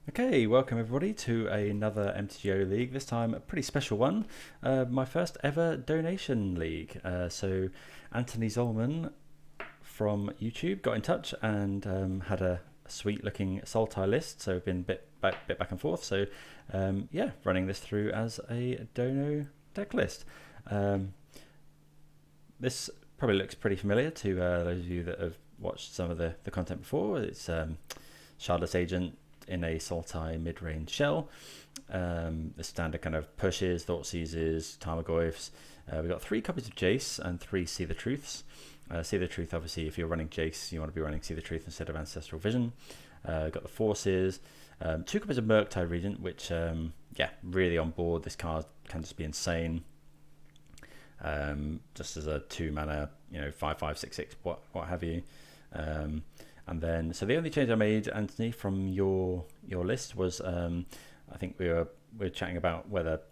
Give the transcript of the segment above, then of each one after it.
Okay, welcome everybody to another MTGO league, this time a pretty special one, my first ever donation league. So Anthony Zolman from YouTube got in touch and had a sweet looking Sultai list, so we've been bit back and forth, so yeah, running this through as a dono deck list. This probably looks pretty familiar to those of you that have watched some of the content before. It's Shardless Agent in a Sultai mid-range shell. The standard kind of pushes, Thought Seizes, Tarmogoyfs. We've got 3 copies of Jace and 3 See the Truths. See the Truth, obviously, if you're running Jace, you want to be running See the Truth instead of Ancestral Vision. We've got the Forces, 2 copies of Murktide Regent, which, yeah, really on board. This card can just be insane. Just as a 2 mana, 5/5, 6/6, what have you. And then, so the only change I made, Anthony, from your list was, I think we were chatting about whether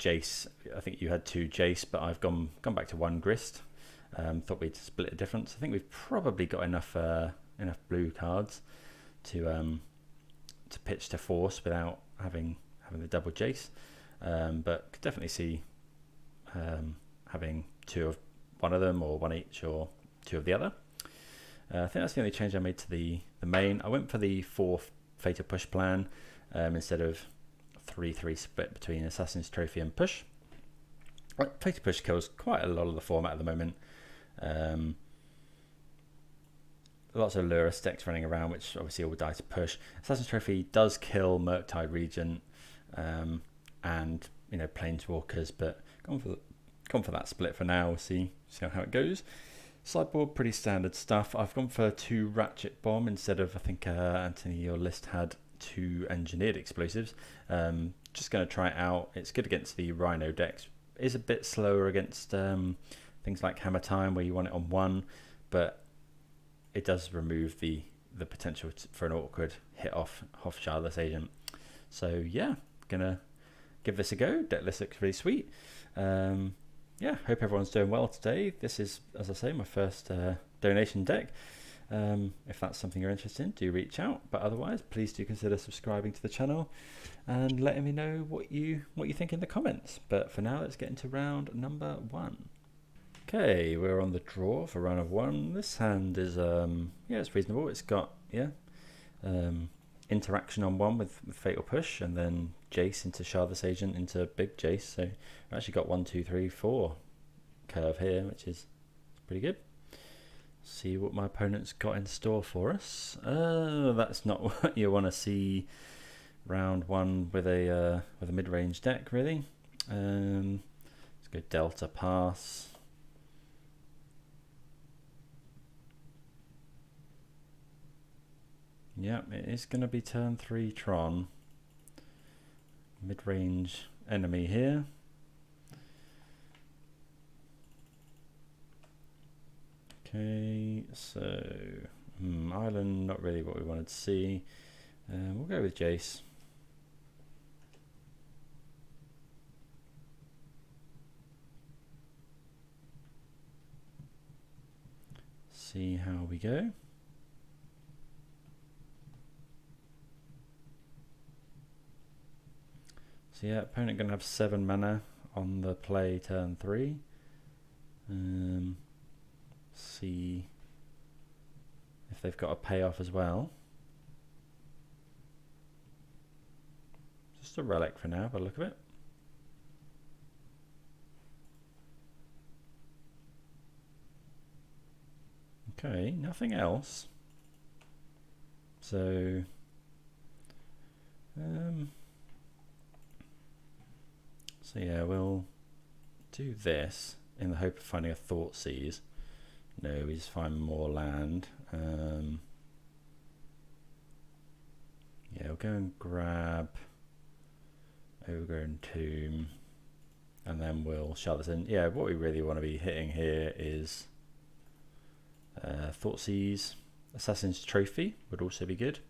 Jace. I think you had 2 Jace, but I've gone back to 1 Grist. Thought we'd split a difference. I think we've probably got enough blue cards to pitch to Force without having the double Jace. But could definitely see having 2 of one of them, or 1 each, or 2 of the other. I think that's the only change I made to the main. I went for the 4 Fatal Push plan instead of 3/3 split between Assassin's Trophy and Push. Fatal Push kills quite a lot of the format at the moment. Lots of Lurus decks running around, which obviously all die to Push. Assassin's Trophy does kill Murktide Regent and Planeswalkers, but gone for that split for now. We'll see how it goes. Sideboard, pretty standard stuff. I've gone for 2 Ratchet Bomb instead of, I think, Anthony, your list had 2 Engineered Explosives. Just going to try it out. It's good against the Rhino decks. It is a bit slower against things like Hammer Time, where you want it on 1, but it does remove the potential for an awkward hit off Shardless Agent. So yeah, gonna give this a go. Deck list looks really sweet. Yeah, hope everyone's doing well today. This is, as I say, my first donation deck. If that's something you're interested in, do reach out. But otherwise, please do consider subscribing to the channel and letting me know what you think in the comments. But for now, let's get into round number 1. Okay, we're on the draw for round of 1. This hand is it's reasonable. It's got interaction on 1 with Fatal Push, and then Jace into Shardless Agent into Big Jace. So I've actually got 1, 2, 3, 4 curve here, which is pretty good. See what my opponent's got in store for us. That's not what you want to see round 1 with a mid-range deck, really. Let's go Delta Pass. Yeah, it is going to be turn 3 Tron. Mid-range enemy here. Okay, so Island, not really what we wanted to see. We'll go with Jace. See how we go. So yeah, opponent going to have 7 mana on the play turn 3. See if they've got a payoff as well. Just a relic for now, by the look of it. Okay, nothing else. So so yeah, we'll do this in the hope of finding a Thought Seize. No, we just find more land. Yeah, we'll go and grab Overgrown Tomb, and then we'll shut this in. Yeah, what we really want to be hitting here is Thought Seize. Assassin's Trophy would also be good.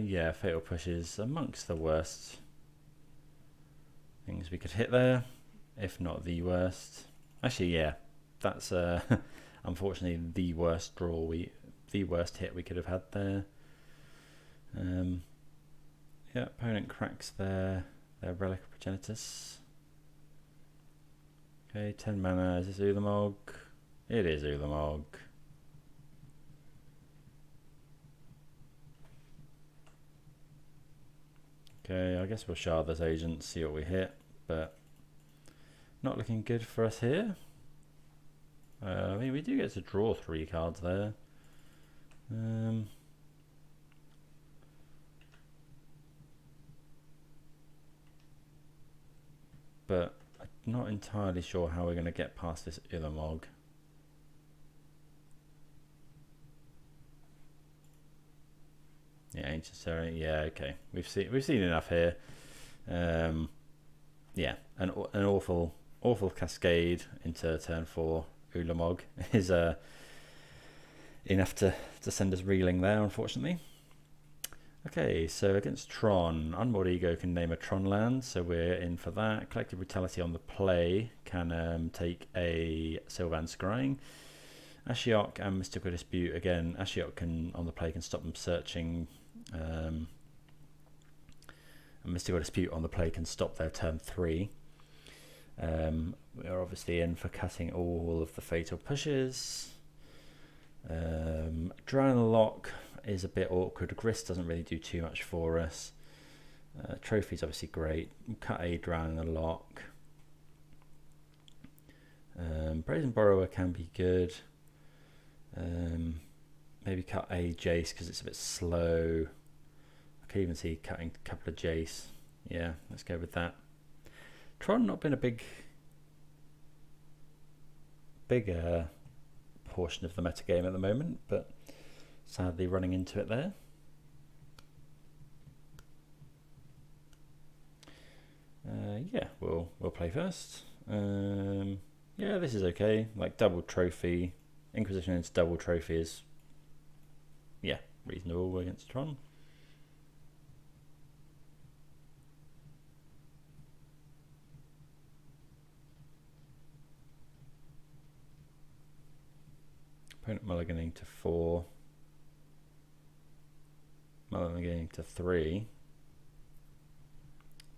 Yeah, Fatal Push is amongst the worst things we could hit there, if not the worst. Actually, yeah, that's unfortunately the worst the worst hit we could have had there. Yeah, opponent cracks their Relic of Progenitus. Okay, 10 mana. Is this Ulamog? It is Ulamog. Okay, I guess we'll Shardless Agent, see what we hit, but not looking good for us here. I mean, we do get to draw 3 cards there. But I'm not entirely sure how we're going to get past this Ulamog. Yeah, Ancient Ceremony. Yeah, okay. We've seen enough here. Yeah, an awful cascade into turn 4 Ulamog is enough to send us reeling there, unfortunately. Okay, so against Tron, Unmoored Ego can name a Tron land, so we're in for that. Collective Brutality on the play can take a Sylvan Scrying. Ashiok and Mystical Dispute, again, Ashiok can on the play can stop them searching. And Mystical Dispute on the play can stop their turn 3. We are obviously in for cutting all of the fatal pushes. Drown Lock is a bit awkward. Grist doesn't really do too much for us. Trophy's obviously great. Cut a Drown Lock. Brazen Borrower can be good. Maybe cut a Jace because it's a bit slow. I could even see cutting a couple of Jace. Yeah, let's go with that. Tron not been a big portion of the metagame at the moment, but sadly running into it there. Yeah, we'll play first. Yeah, this is okay. Like double trophy, Inquisition into double trophy is, yeah, reasonable against Tron. Opponent mulliganing to 4. Mulliganing to 3.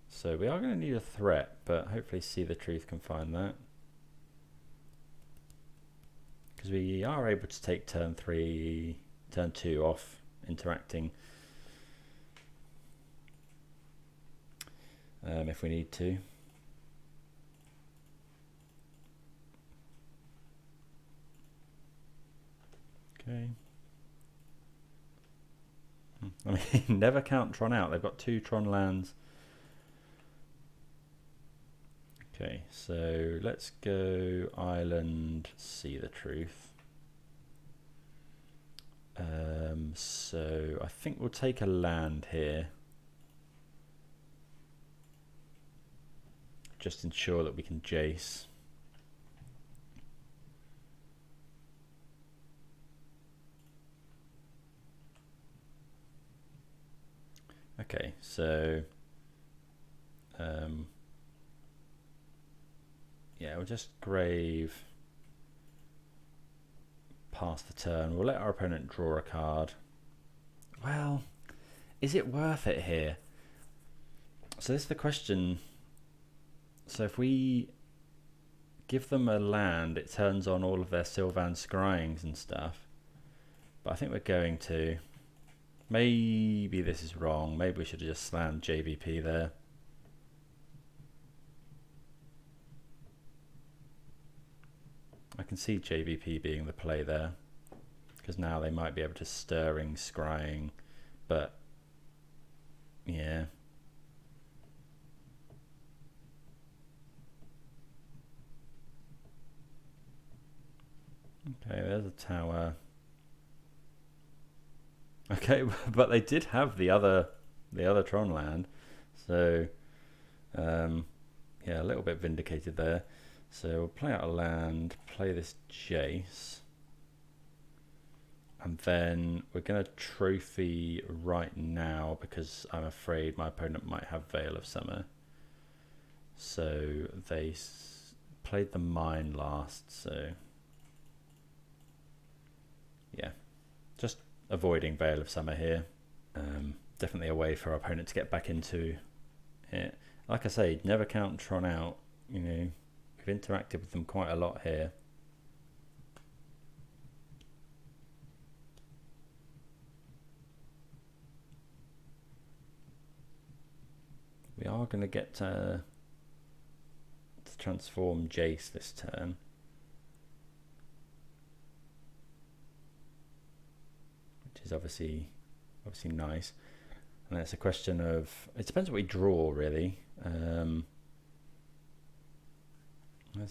So we are going to need a threat, but hopefully See the Truth can find that. Because we are able to take turn 2 off interacting if we need to. Okay. I mean, never count Tron out. They've got 2 Tron lands. Okay, so let's go Island, See the Truth. So I think we'll take a land here. Just ensure that we can Jace. Okay, so yeah, we'll just Grave past the turn. We'll let our opponent draw a card. Well, is it worth it here? So this is the question. So if we give them a land, it turns on all of their Sylvan Scryings and stuff. But I think we're going to. Maybe this is wrong. Maybe we should have just slammed JVP there. I can see JVP being the play there, because now they might be able to Stirring, Scrying, but yeah. Okay, there's a tower. Okay, but they did have the other Tron land, so yeah, a little bit vindicated there. So we'll play out a land, play this Jace, and then we're going to trophy right now because I'm afraid my opponent might have Veil of Summer. So they played the mine last, so yeah, just avoiding Veil of Summer here. Definitely a way for our opponent to get back into it. Like I say, never count Tron out. You know, we've interacted with them quite a lot here. We are going to get to transform Jace this turn. Which is obviously nice. And it's a question of, it depends what we draw really. There's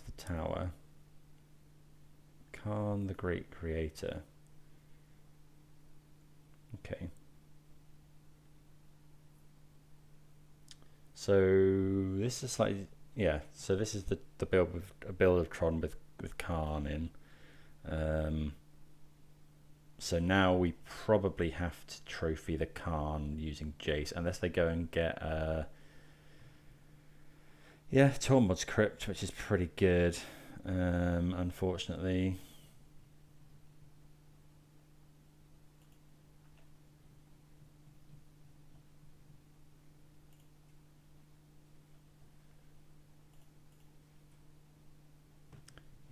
the tower. Khan the Great Creator. Okay. So this is slightly, yeah. So this is the build with a build of Tron with Khan in. So now we probably have to trophy the Khan using Jace, unless they go and get Tormod's Crypt, which is pretty good. Unfortunately.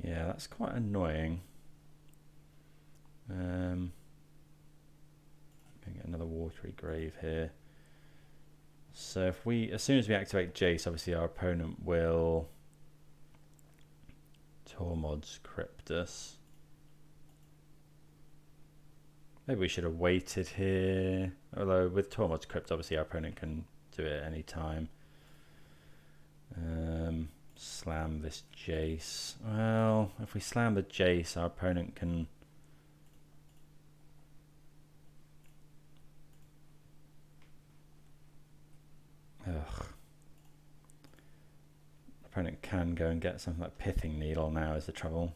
Yeah, that's quite annoying. Gonna get another watery grave here. So if we, as soon as we activate Jace, obviously our opponent will Tormod's Crypt us. Maybe we should have waited here. Although with Tormod's Crypt, obviously our opponent can do it at any time. Slam this Jace. Well, if we slam the Jace, our opponent can... Ugh. Opponent can go and get something like Pithing Needle now is the trouble.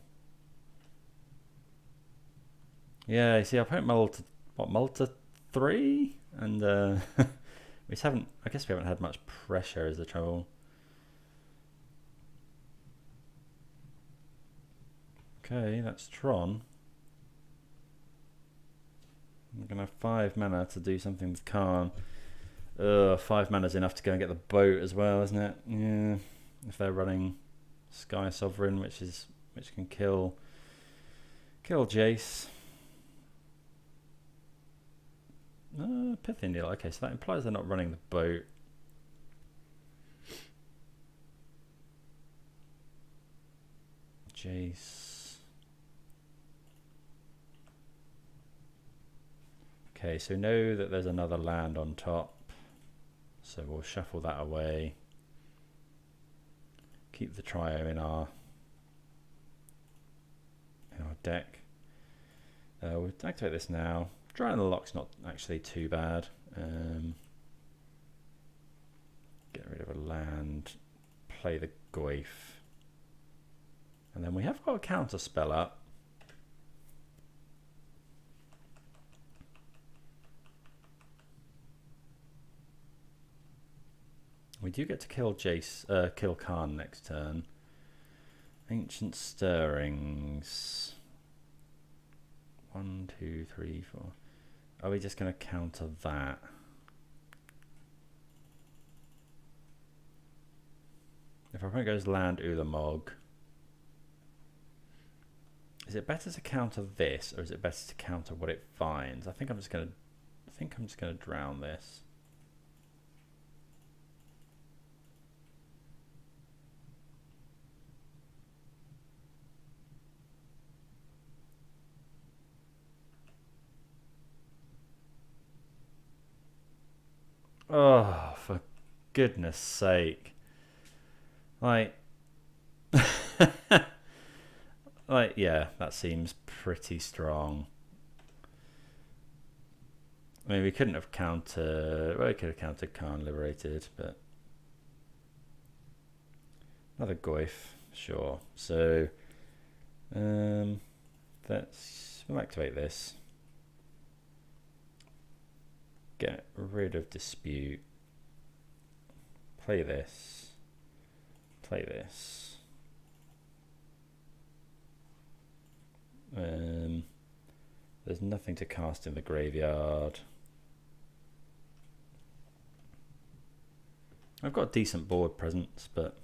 Yeah, you see, our opponent mulled to 3? And we just haven't, I guess we haven't had much pressure is the trouble. Okay, that's Tron. I'm going to have 5 mana to do something with Khan. 5 mana is enough to go and get the boat as well, isn't it? Yeah. If they're running Sky Sovereign, which can kill Jace. Pithing Needle. Okay, so that implies they're not running the boat. Jace. Okay, so know that there's another land on top. So we'll shuffle that away. Keep the trio in our deck. We'll activate this now. Drawing the Lock's not actually too bad. Get rid of a land. Play the Goyf. And then we have got a counter spell up. We do get to kill kill Khan next turn. Ancient Stirrings. 1, 2, 3, 4. Are we just going to counter that? If our opponent goes land Ulamog, is it better to counter this, or is it better to counter what it finds? I think I'm just going to drown this. Oh, for goodness sake. Like, yeah, that seems pretty strong. I mean, we couldn't have countered, well, we could have countered Khan Liberated, but another Goyf, sure. So, we'll activate this. Get rid of Dispute. Play this. Play this. There's nothing to cast in the graveyard. I've got decent board presence, but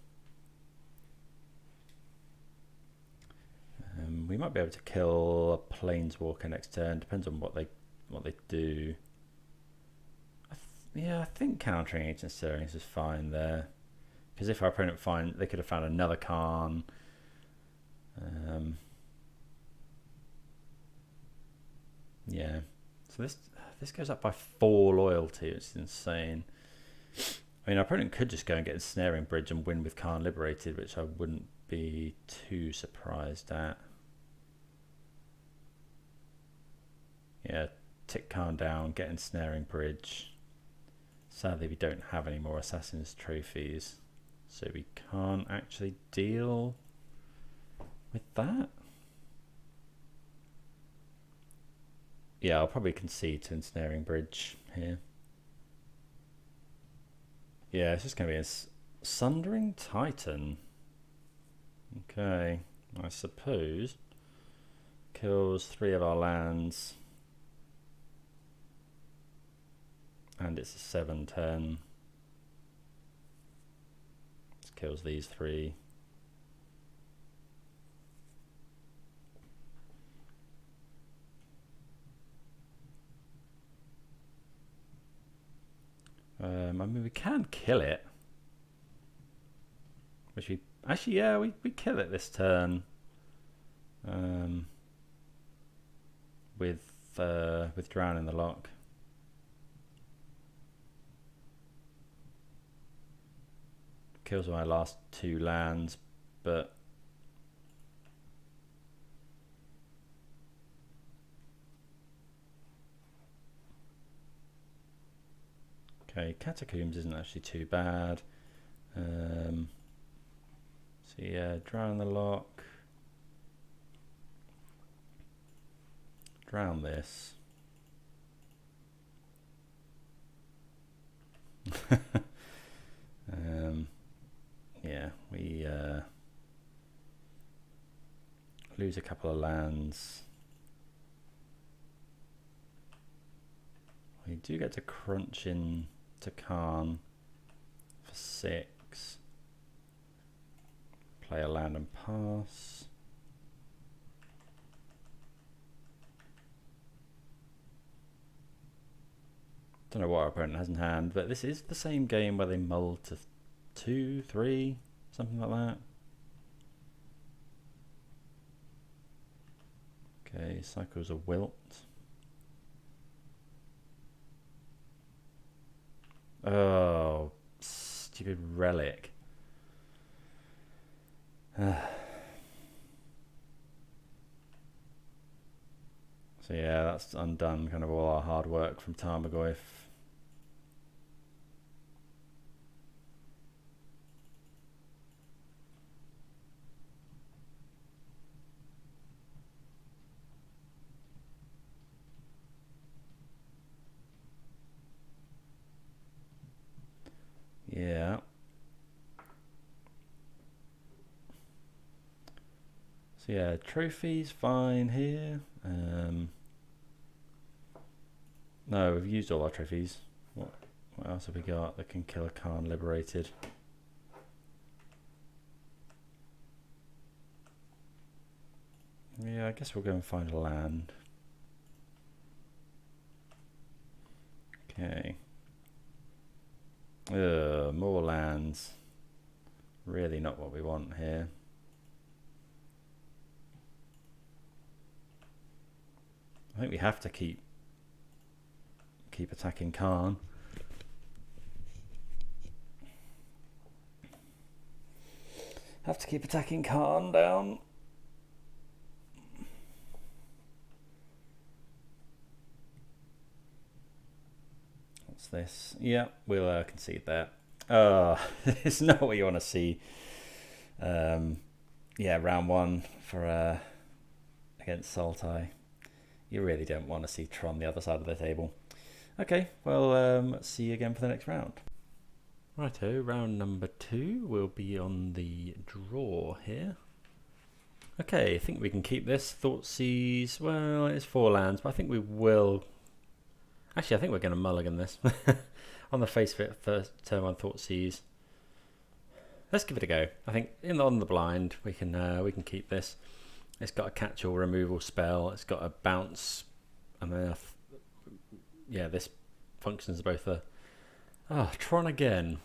we might be able to kill a planeswalker next turn. Depends on what they do. Yeah, I think countering Ancient Stirrings is fine there, because if our opponent they could have found another Karn. Yeah, so this goes up by 4 loyalty. It's insane. I mean, our opponent could just go and get a Snaring Bridge and win with Karn Liberated, which I wouldn't be too surprised at. Yeah, tick Karn down, get Ensnaring Bridge. Sadly, we don't have any more Assassin's Trophies, so we can't actually deal with that. Yeah, I'll probably concede to Ensnaring Bridge here. Yeah, it's just going to be a Sundering Titan. Okay, I suppose. Kills 3 of our lands. And it's a 7/10. This kills these 3. I mean, we can kill it. Which we actually, yeah, we kill it this turn. With Drown in the Lock. Kills my last 2 lands, but okay, Catacombs isn't actually too bad. So yeah, Drown the Lock, drown this. Yeah, we lose a couple of lands. We do get to crunch in to Karn for 6. Play a land and pass. Don't know what our opponent has in hand, but this is the same game where they mull to 2, 3, something like that. Okay, cycles a Wilt. Oh, stupid Relic. So yeah, that's undone kind of all our hard work from Tarmogoyf. Yeah. So yeah, trophies fine here. No, we've used all our trophies. What else have we got that can kill a Karn Liberated? Yeah, I guess we'll go and find a land. Okay. More lands. Really not what we want here. I think we have to keep attacking Karn. Have to keep attacking Karn down. What's this? Yeah, we'll concede that. It's not what you want to see. Yeah, round 1 for against Sultai. You really don't want to see Tron the other side of the table. Okay, well, see you again for the next round. Righto, round number 2 will be on the draw here. Okay, I think we can keep this. Thoughtseize, well, it's 4 lands, but I think we will... Actually, I think we're going to mulligan this. On the face of it, first turn 1 Thoughtseize. Let's give it a go. I think on the blind, we can keep this. It's got a catch-all removal spell. It's got a bounce. And then, yeah, this functions both a... Oh, Tron again.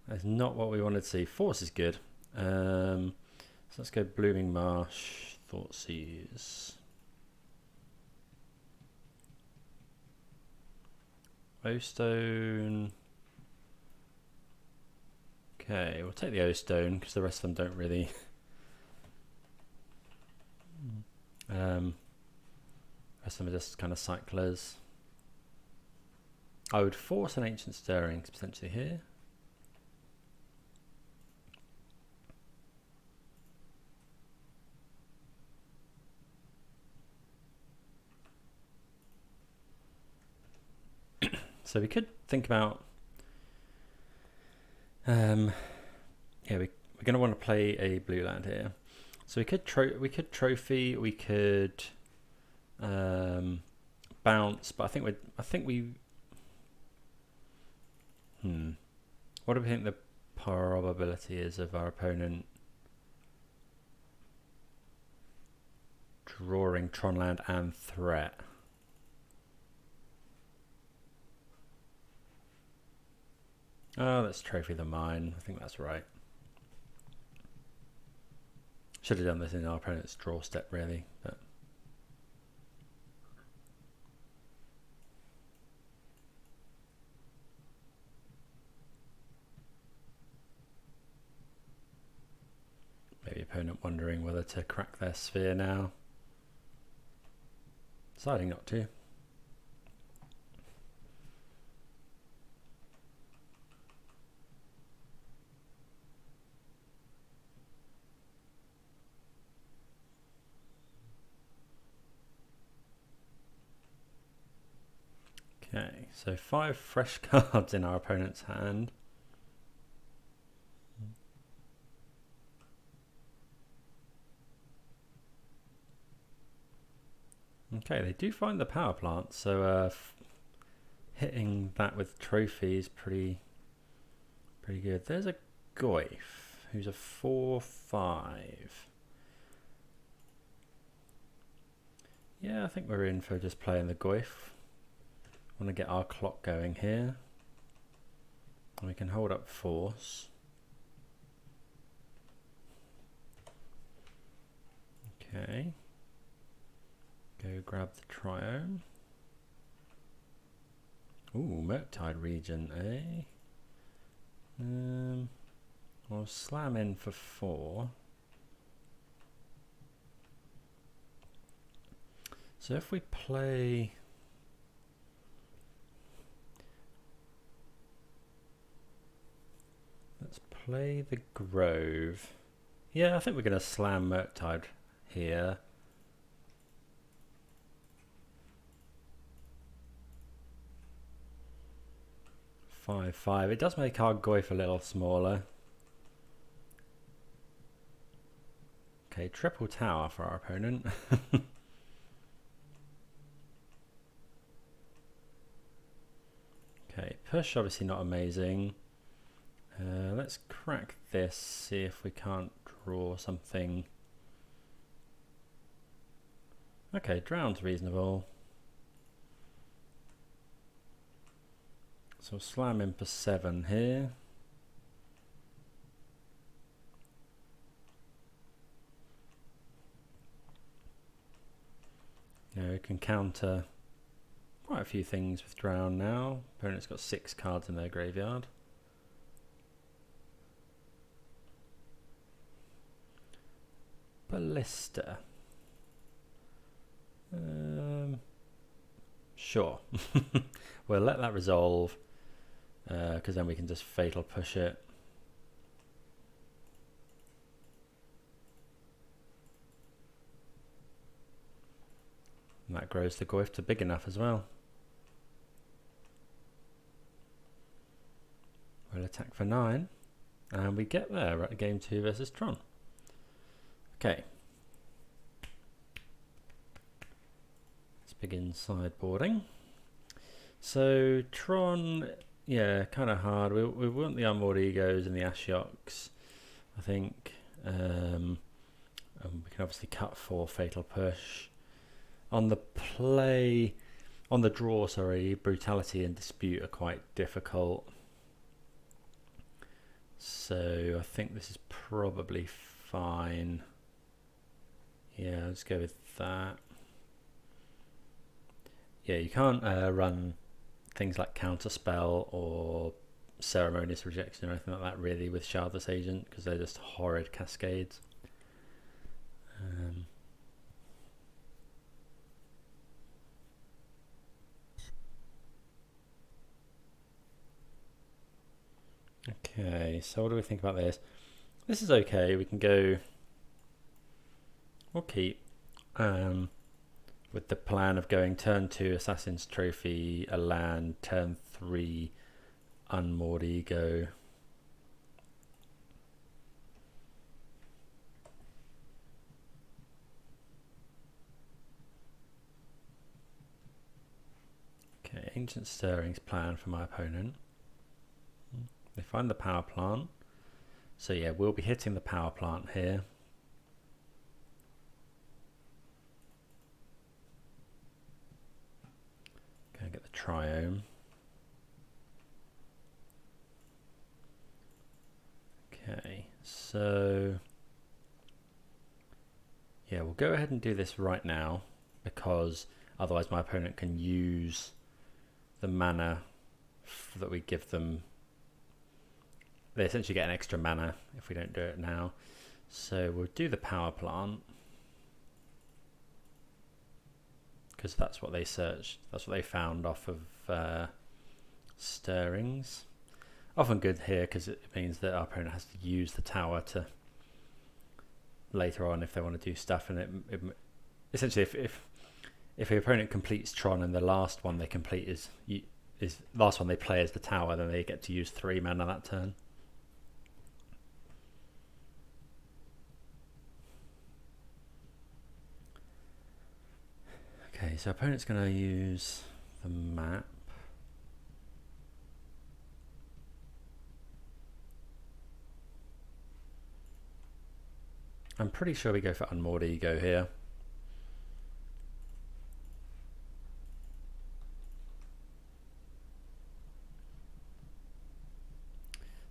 That's not what we wanted to see. Force is good. So let's go Blooming Marsh, Thoughtseize. O-Stone. Okay, we'll take the O-Stone because the rest of them don't really... rest of them are just kind of cyclers. I would force an Ancient Stirrings potentially here. So we could think about, yeah, we're going to want to play a blue land here. So we could trophy, we could bounce, but I think we. What do we think the probability is of our opponent drawing Tron land and threat? Oh, let's trophy the mine. I think that's right. Should have done this in our opponent's draw step, really. But maybe opponent wondering whether to crack their sphere now. Deciding not to. Okay, so 5 fresh cards in our opponent's hand. Okay, they do find the power plant, so hitting that with trophy is pretty good. There's a Goyf, who's a 4/5. Yeah, I think we're in for just playing the Goyf. Want to get our clock going here. And we can hold up force. Okay. Go grab the Triome. Ooh, Murktide Regent, eh? We'll slam in for 4. So if we play... Let's play the Grove. Yeah, I think we're going to slam Murktide here. Five. It does make our Goyf a little smaller. Okay, triple tower for our opponent. Okay, push obviously not amazing. Let's crack this, see if we can't draw something. Okay, drown's reasonable. So we'll slam in for 7 here. Yeah, we can counter quite a few things with drown now. Opponent's got 6 cards in their graveyard. Ballista. Sure. We'll let that resolve, because then we can just fatal push it. And that grows the Goyf to big enough as well. We'll attack for 9, and we get there at game 2 versus Tron. Okay. Let's begin sideboarding. So Tron, yeah, kind of hard. We want the Unmoored Egos and the Ashioks, I think. And we can obviously cut for Fatal Push. On the play, on the draw, sorry, Brutality and Dispute are quite difficult. So I think this is probably fine. Yeah, let's go with that. Yeah, you can't run things like Counterspell or Ceremonious Rejection or anything like that really with Shardless Agent because they're just horrid cascades. Okay, so what do we think about this? This is okay. We can go. We'll keep with the plan of going turn 2 Assassin's Trophy, a land, turn 3 Unmoored Ego. Okay, Ancient Stirrings plan for my opponent. They find the power plant. So yeah, we'll be hitting the power plant here. Gonna get the Triome. Okay, so yeah, we'll go ahead and do this right now because otherwise my opponent can use the mana that we give them. They essentially get an extra mana if we don't do it now. So we'll do the power plant because that's what they searched. That's what they found off of Stirrings. Often good here because it means that our opponent has to use the tower to later on if they want to do stuff. And it essentially, if your opponent completes Tron and the last one they complete is last one they play is the tower, then they get to use 3 mana that turn. Okay, so opponent's going to use the map. I'm pretty sure we go for Unmoored Ego here.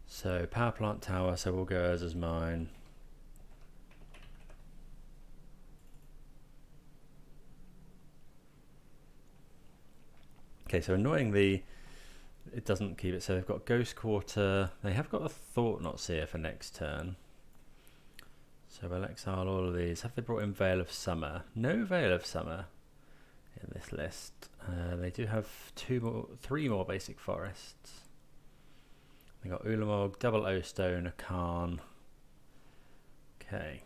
So power plant tower, so we'll go as mine. Okay, so annoyingly, it doesn't keep it. So they've got Ghost Quarter. They have got a Thought-Knot Seer for next turn. So we'll exile all of these. Have they brought in Veil of Summer? No Veil of Summer in this list. They do have 3 more basic forests. They got Ulamog, Double O Stone, a Karn. Okay.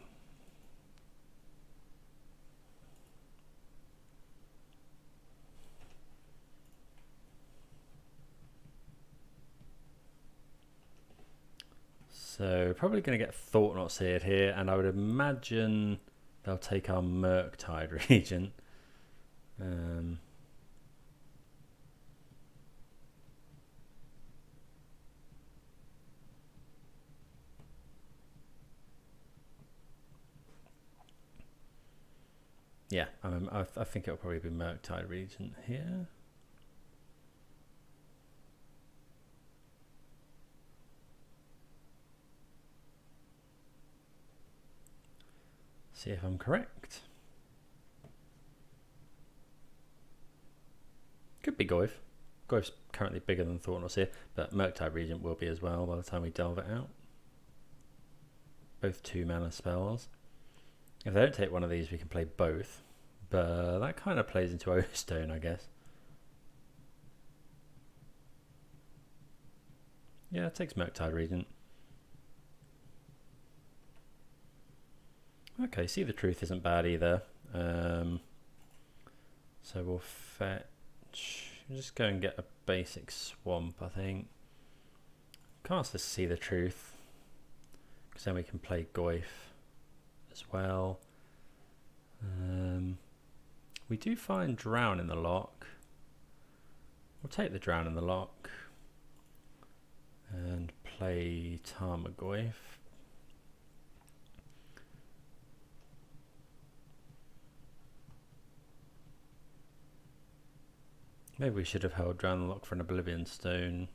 So probably going to get Thought-Knot Seared here, and I would imagine they'll take our Murktide Regent. Yeah, I think it'll probably be Murktide Regent here. See if I'm correct. Could be Goyf. Goyf's currently bigger than Thought-Knot Seer, but Murktide Regent will be as well by the time we delve it out. Both 2 mana spells. If they don't take one of these, we can play both. But that kind of plays into O-Stone, I guess. Yeah, it takes Murktide Regent. Okay, See the Truth isn't bad either. So we'll fetch. Just go and get a basic swamp, I think. Cast this See the Truth, because then we can play Goyf as well. We do find Drown in the lock. We'll take the Drown in the lock and play Tarmogoyf. Maybe we should have held Drown in the lock for an Oblivion Stone.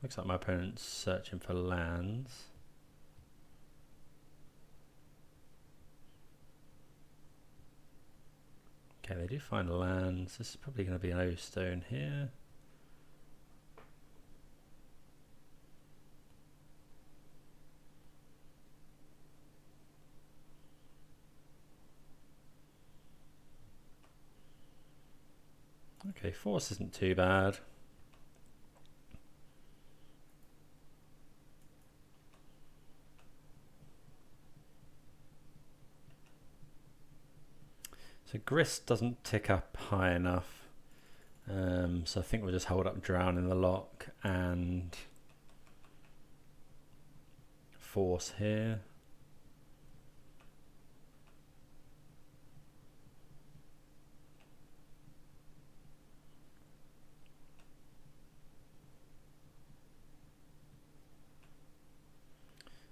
Looks like my opponent's searching for lands. Okay, they do find lands. This is probably going to be an O-Stone here. Okay, Force isn't too bad. So Grist doesn't tick up high enough, so I think we'll just hold up Drown in the lock and Force here.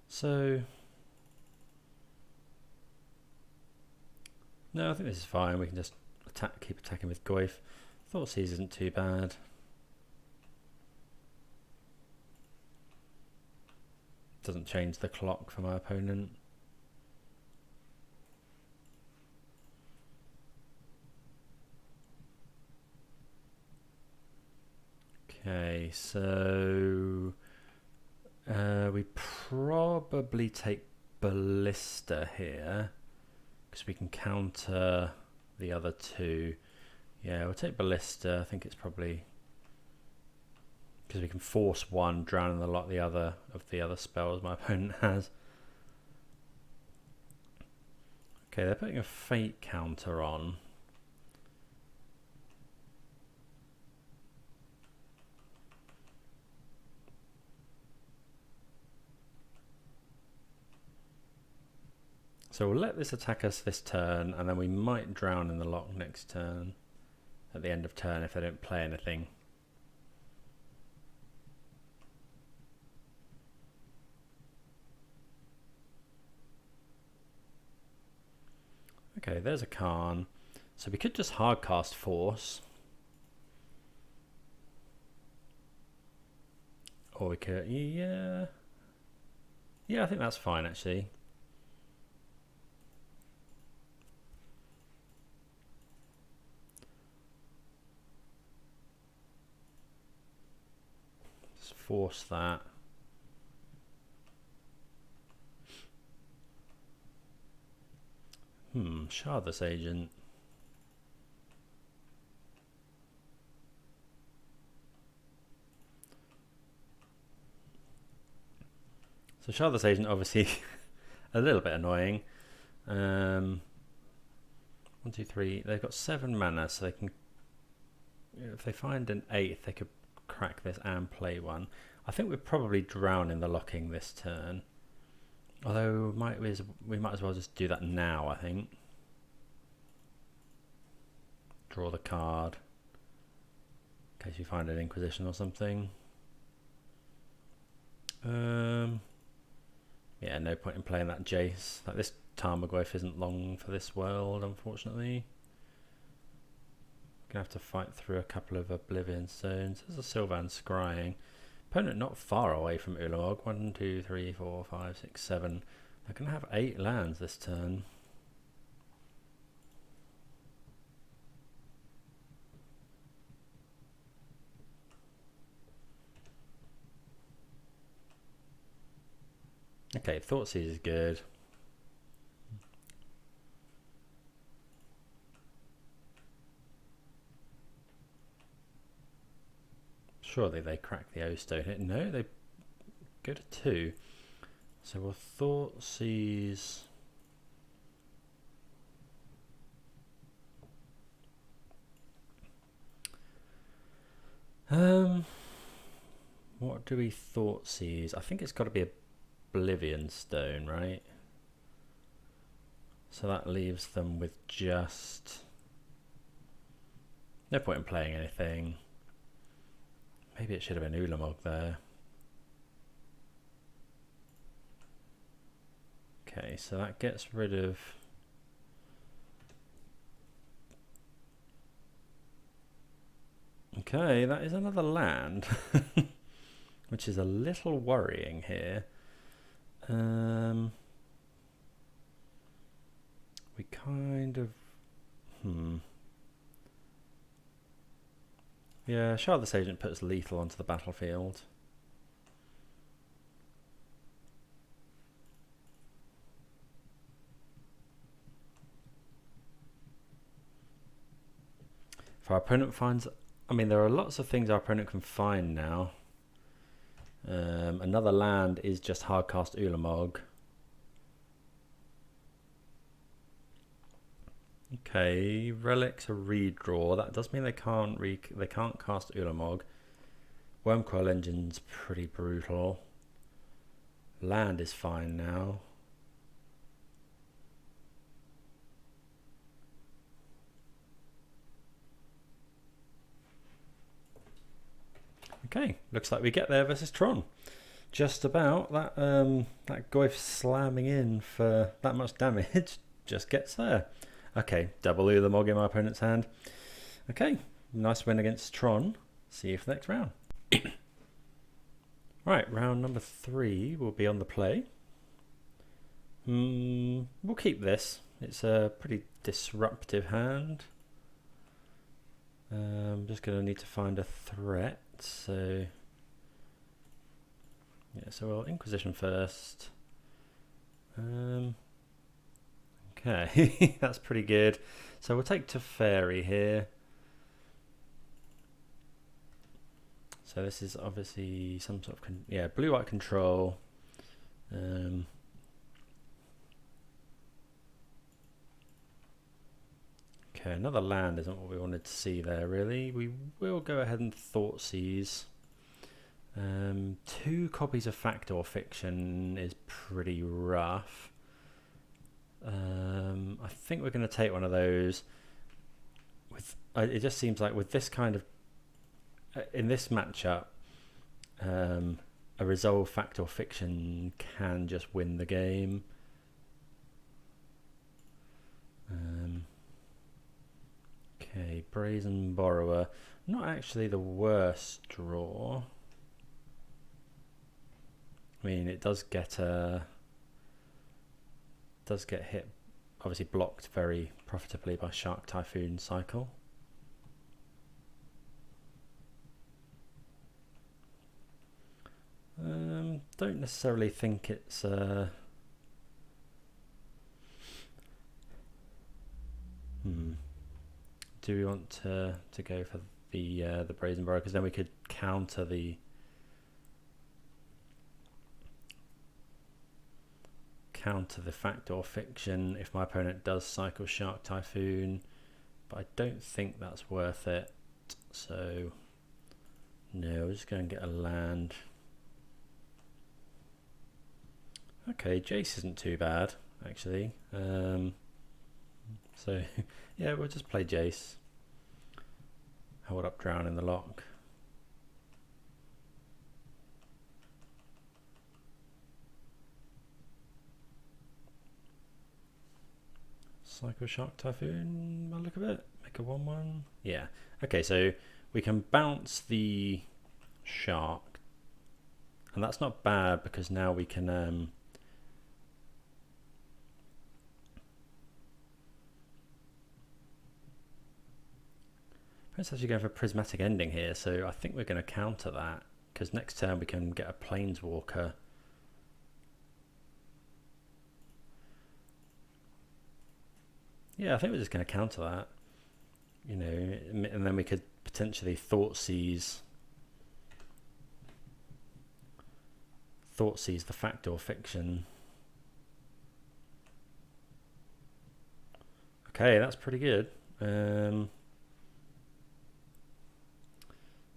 So no, I think this is fine. We can just keep attacking with Goyf. Thoughtseize isn't too bad. Doesn't change the clock for my opponent. Okay, so we probably take Ballista here because we can counter the other two. Yeah, we'll take Ballista. I think it's probably because we can force one, Drown in the lot the other of the other spells my opponent has. Okay, they're putting a Fate counter on. So we'll let this attack us this turn, and then we might Drown in the lock next turn, at the end of turn if they don't play anything. Okay, there's a Khan. So we could just hardcast Force. Or we could, yeah. Yeah, I think that's fine actually. Just force that. Shardless Agent. So Shardless Agent obviously a little bit annoying. 1, 2, 3. They've got 7 mana, so they can. If they find an 8th, they could crack this and play one. I think we're probably drowning the locking this turn. Although we might as well just do that now, I think. Draw the card. In case you find an Inquisition or something. Yeah, no point in playing that Jace. Like, this Tarmogoyf isn't long for this world, unfortunately. Gonna have to fight through a couple of Oblivion Stones. There's a Sylvan Scrying. Opponent not far away from Ulamog. 1, 2, 3, 4, 5, 6, 7. They're gonna have 8 lands this turn. Okay, Thoughtseize is good. Surely they crack the O-Stone hit. No, they go to 2. So we'll Thoughtseize. What do we Thoughtseize? I think it's got to be a Oblivion Stone, right? So that leaves them with just... no point in playing anything. Maybe it should have been Ulamog there. Okay, so that gets rid of... okay, that is another land, which is a little worrying here. We kind of... yeah, Shardless Agent puts lethal onto the battlefield. If our opponent finds... I mean, there are lots of things our opponent can find now. Another land is just hardcast Ulamog. Okay, relics a redraw. That does mean they can't cast Ulamog. Wormcoil Engine's pretty brutal. Land is fine now. Okay, looks like we get there versus Tron. Just about. That Goyf slamming in for that much damage just gets there. Okay, double Ulamog in my opponent's hand. Okay, nice win against Tron. See you for the next round. Right, round number 3 will be on the play. We'll keep this. It's a pretty disruptive hand. I'm just going to need to find a threat. So, yeah, so we'll Inquisition first. Okay, that's pretty good. So we'll take Teferi here. So this is obviously some sort of blue-white control. Okay, another land isn't what we wanted to see there, really. We will go ahead and Thoughtseize. 2 copies of Fact or Fiction is pretty rough. I think we're going to take one of those. It just seems like with this kind of... in this matchup, a Resolve Fact or Fiction can just win the game. Okay, Brazen Borrower. Not actually the worst draw. I mean, it does get hit, obviously blocked very profitably by Shark Typhoon Cycle. Don't necessarily think it's do we want to go for the Brazen Borrower, because then we could counter the Fact or Fiction if my opponent does cycle Shark Typhoon, but I don't think that's worth it. So no, we're just going to get a land. Okay, Jace isn't too bad actually. So yeah, we'll just play Jace. Hold up Drown in the Lock. Cycle Shark Typhoon, by the look of it. Make a 1/1. Yeah. Okay, so we can bounce the Shark. And that's not bad because now we can Prince actually going for a Prismatic Ending here, so I think we're going to counter that, because next turn we can get a Planeswalker. Yeah, I think we're just going to counter that, you know, and then we could potentially Thoughtseize the Fact or Fiction. Okay, that's pretty good.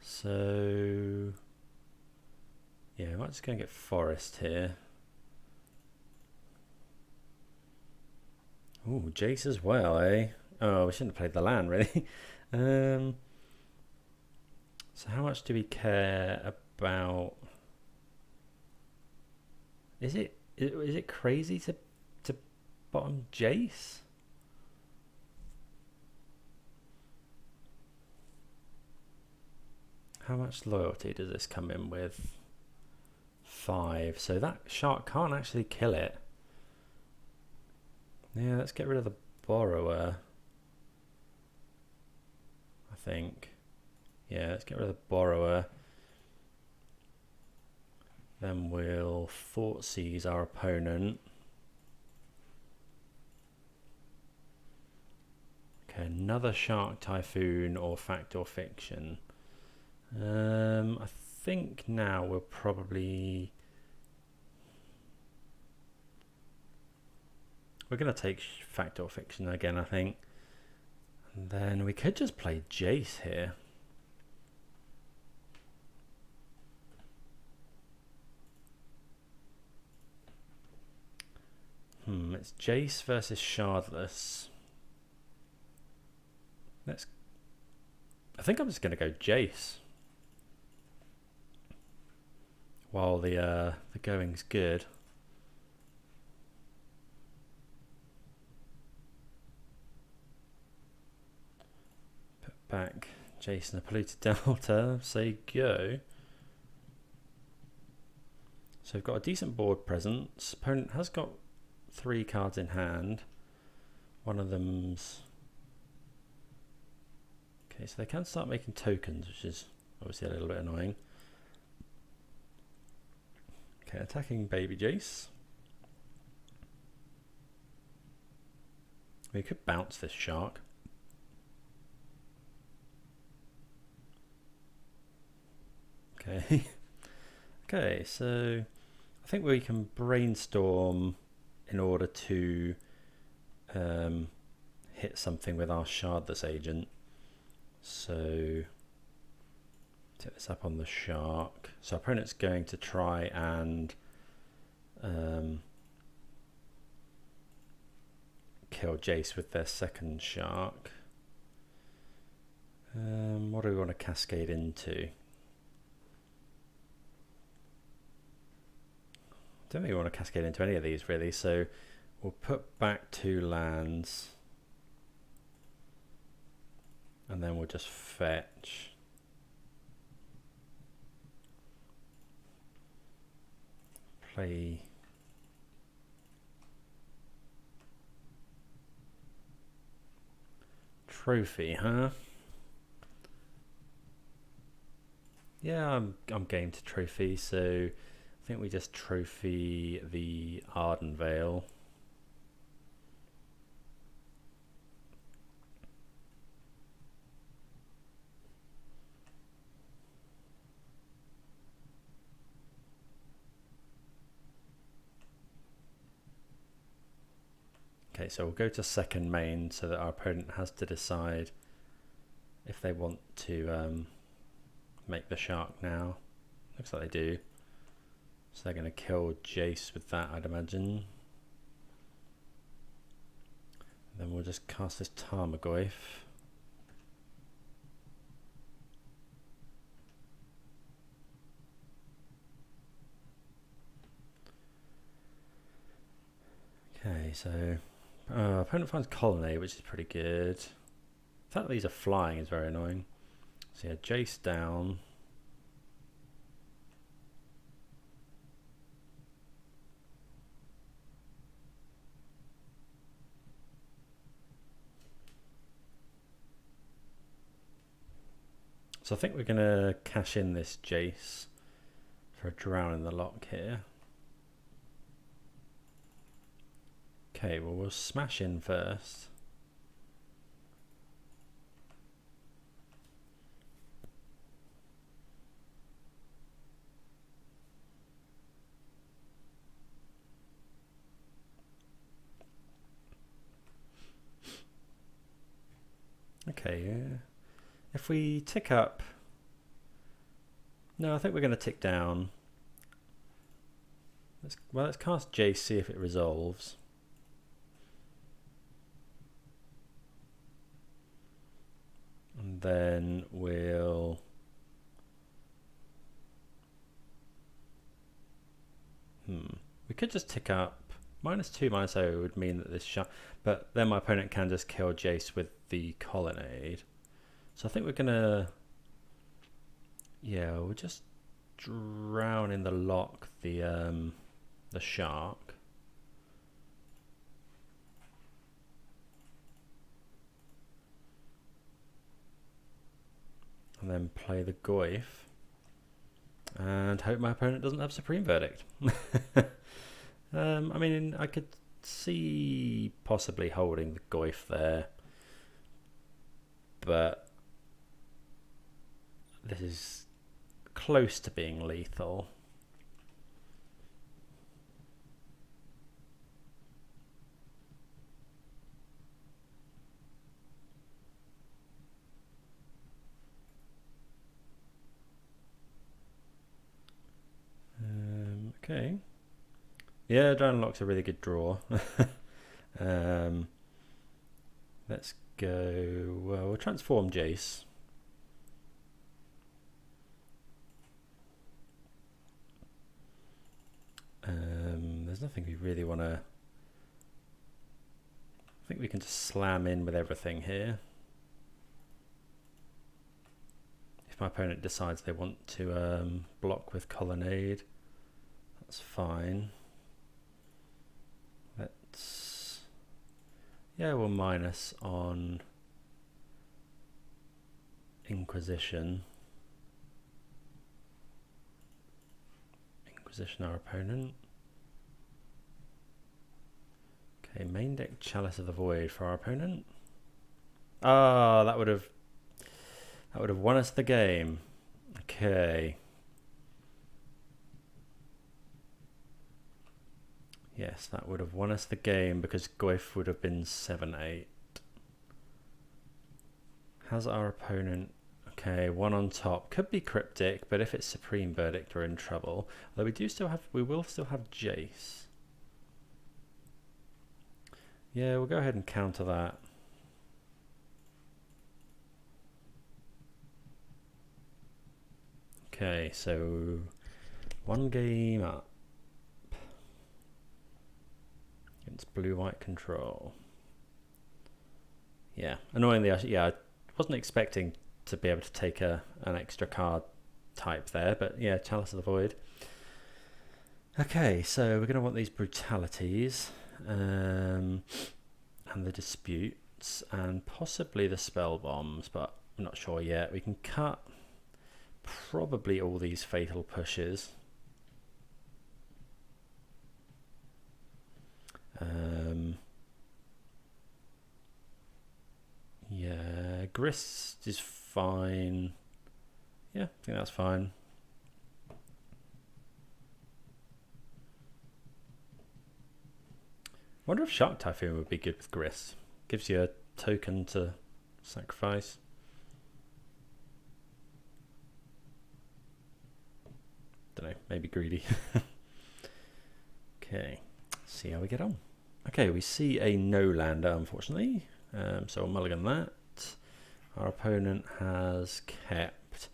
So yeah, I might just go and get Forest here. Ooh, Jace as well, eh? Oh, we shouldn't have played the land, really. So how much do we care about... Is it crazy to bottom Jace? How much loyalty does this come in with? 5. So that shark can't actually kill it. Yeah, let's get rid of the borrower. I think. Yeah, let's get rid of the borrower. Then we'll Thoughtseize our opponent. Okay, another Shark Typhoon or Fact or Fiction. I think now we'll probably... We're going to take Fact or Fiction again, I think. And then we could just play Jace here. It's Jace versus Shardless. I think I'm just going to go Jace. While the going's good. Put back Jace in a polluted delta. Say go. So we've got a decent board presence. Opponent has got 3 cards in hand. One of them's... Okay, so they can start making tokens, which is obviously a little bit annoying. Okay, attacking Baby Jace. We could bounce this shark. Okay. Okay, so I think we can brainstorm in order to hit something with our Shardless agent. So set this up on the shark. So our opponent's going to try and kill Jace with their second shark. What do we want to cascade into? I don't think we want to cascade into any of these really, so we'll put back 2 lands and then we'll just fetch. Play Trophy, huh? Yeah, I'm game to Trophy, so I think we just trophy the Arden Vale. Okay, so we'll go to second main so that our opponent has to decide if they want to make the shark now. Looks like they do. So they're going to kill Jace with that, I'd imagine. Then we'll just cast this Tarmogoyf. Okay, so opponent finds Colony, which is pretty good. The fact that these are flying is very annoying. So yeah, Jace down. So I think we're going to cash in this Jace for a Drown in the Lock here. Okay, well we'll smash in first. Okay, if we tick up... No, I think we're going to tick down. Let's cast Jace, see if it resolves. And then we'll we could just tick up -2, -0 would mean that this shot, but then my opponent can just kill Jace with the colonnade. So I think we're gonna, yeah, we'll just drown in the lock the shark. And then play the Goyf. And hope my opponent doesn't have Supreme Verdict. I mean, I could see possibly holding the Goyf there. But this is close to being lethal. Okay. Yeah, Drone Lock's a really good draw. Let's go. Well, we'll transform Jace. There's nothing we really want to. I think we can just slam in with everything here. If my opponent decides they want to block with Colonnade, that's fine. Let's, yeah, we'll minus on Inquisition. Inquisition our opponent. Okay, main deck Chalice of the Void for our opponent. Ah, that would have won us the game. Okay. Yes, that would have won us the game because Goyf would have been 7-8. Has our opponent... Okay, one on top. Could be Cryptic, but if it's Supreme Verdict, we're in trouble. Although we will still have Jace. Yeah, we'll go ahead and counter that. Okay, so one game up against blue-white control. Yeah, annoyingly, I wasn't expecting to be able to take an extra card type there, but yeah, Chalice of the Void. Okay, so we're going to want these brutalities and the disputes and possibly the spell bombs, but I'm not sure yet. We can cut probably all these fatal pushes. Yeah, Grist is fine. Yeah, I think that's fine. Wonder if Shark Typhoon would be good with Grist. Gives you a token to sacrifice. Don't know, maybe greedy. Okay, see how we get on. Okay, we see a no-lander, unfortunately. So we'll mulligan that. Our opponent has kept...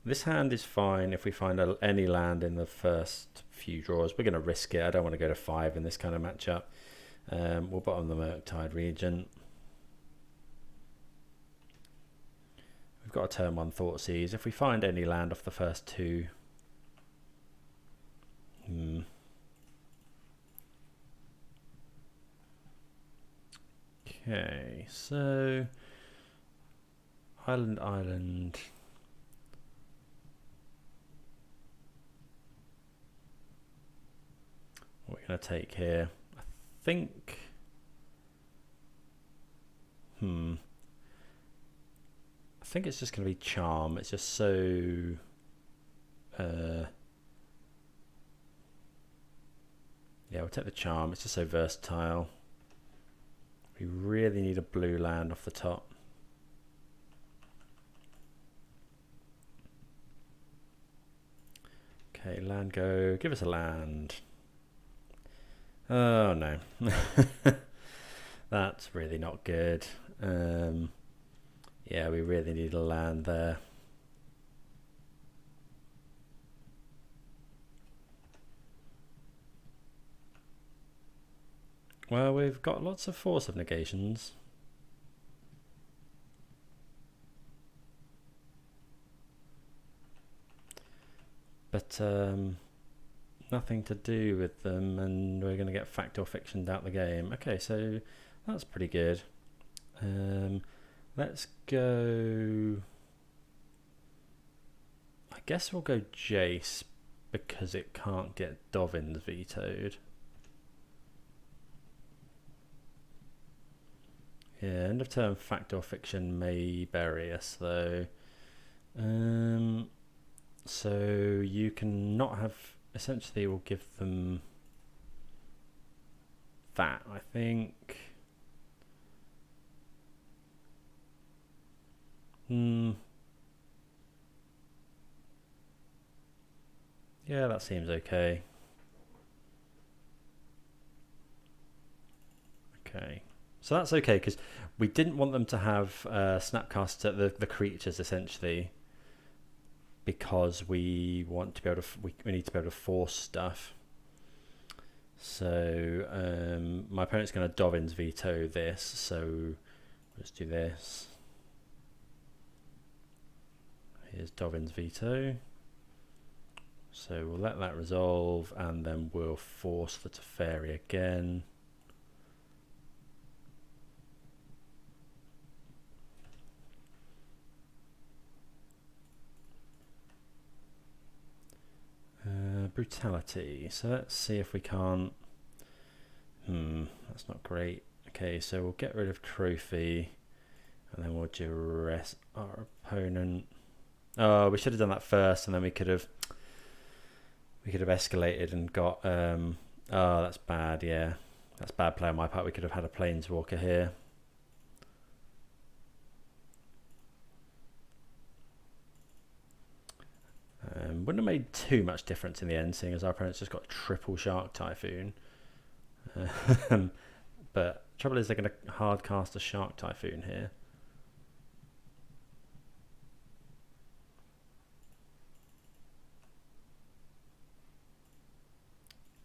This hand is fine if we find any land in the first few draws. We're going to risk it. I don't want to go to 5 in this kind of matchup. We'll bottom the Murktide Regent. We've got a turn 1 Thoughtseize. If we find any land off the first 2... Okay, so... Island... What we're going to take here, I think... I think it's just going to be Charm. It's just so... yeah, we'll take the Charm. It's just so versatile. We really need a blue land off the top. Okay, land go. Give us a land. Oh no. That's really not good. Yeah, we really need a land there. Well, we've got lots of force of negations. But nothing to do with them, and we're going to get fact or fiction out the game. Okay, so that's pretty good. Let's go... I guess we'll go Jace, because it can't get Dovin's vetoed. Yeah, end of turn fact or fiction may bury us though. So you can not have... Essentially we'll give them that, I think. Yeah, that seems okay. Okay. So that's okay, because we didn't want them to have snapcasts at the creatures, essentially, because we want to be able to... we need to be able to force stuff. So my opponent's going to Dovin's veto this, so let's do this. Here's Dovin's veto. So we'll let that resolve, and then we'll force the Teferi again. Brutality. So let's see if we can't... that's not great. Okay, so we'll get rid of Trophy, and then we'll duress our opponent. Oh, we should have done that first, and then we could have escalated and got... oh, that's bad, yeah. That's bad play on my part. We could have had a Planeswalker here. Wouldn't have made too much difference in the end, seeing as our opponent's just got triple Shark Typhoon. But trouble is they're going to hard cast a Shark Typhoon here.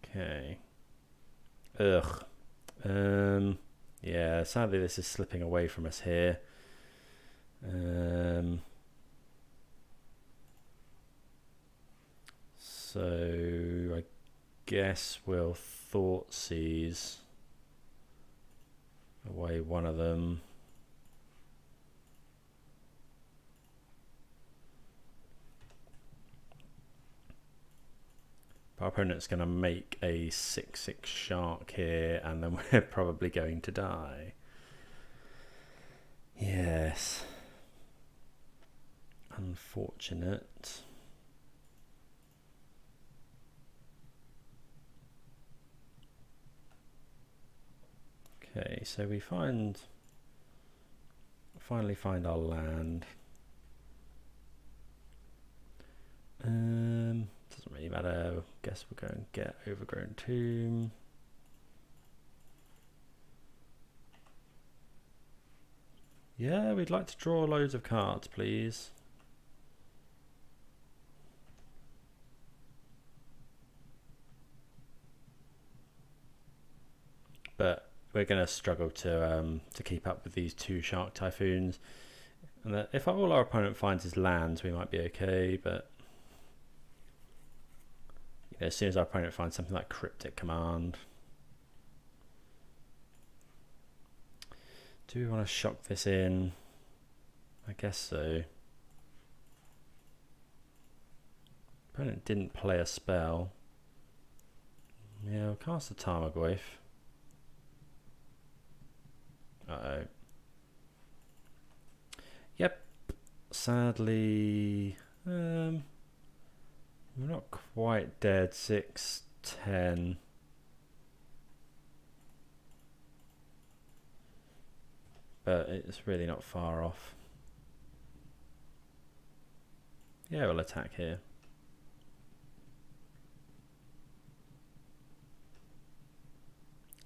Okay. Ugh. Yeah, sadly this is slipping away from us here. So I guess we'll Thoughtseize away one of them. Our opponent's going to make a 6/6 shark here, and then we're probably going to die. Yes. Unfortunate. Okay, so we finally find our land. Doesn't really matter. Guess we'll go and get Overgrown Tomb. Yeah, we'd like to draw loads of cards, please. But we're going to struggle to keep up with these two Shark Typhoons. And if all our opponent finds is lands, we might be okay, but you know, as soon as our opponent finds something like Cryptic Command. Do we want to shock this in? I guess so. Opponent didn't play a spell. Yeah, we'll cast a Tarmogoyf. Uh-oh. Yep. Sadly, we're not quite dead. 6/10. But it's really not far off. Yeah, we'll attack here.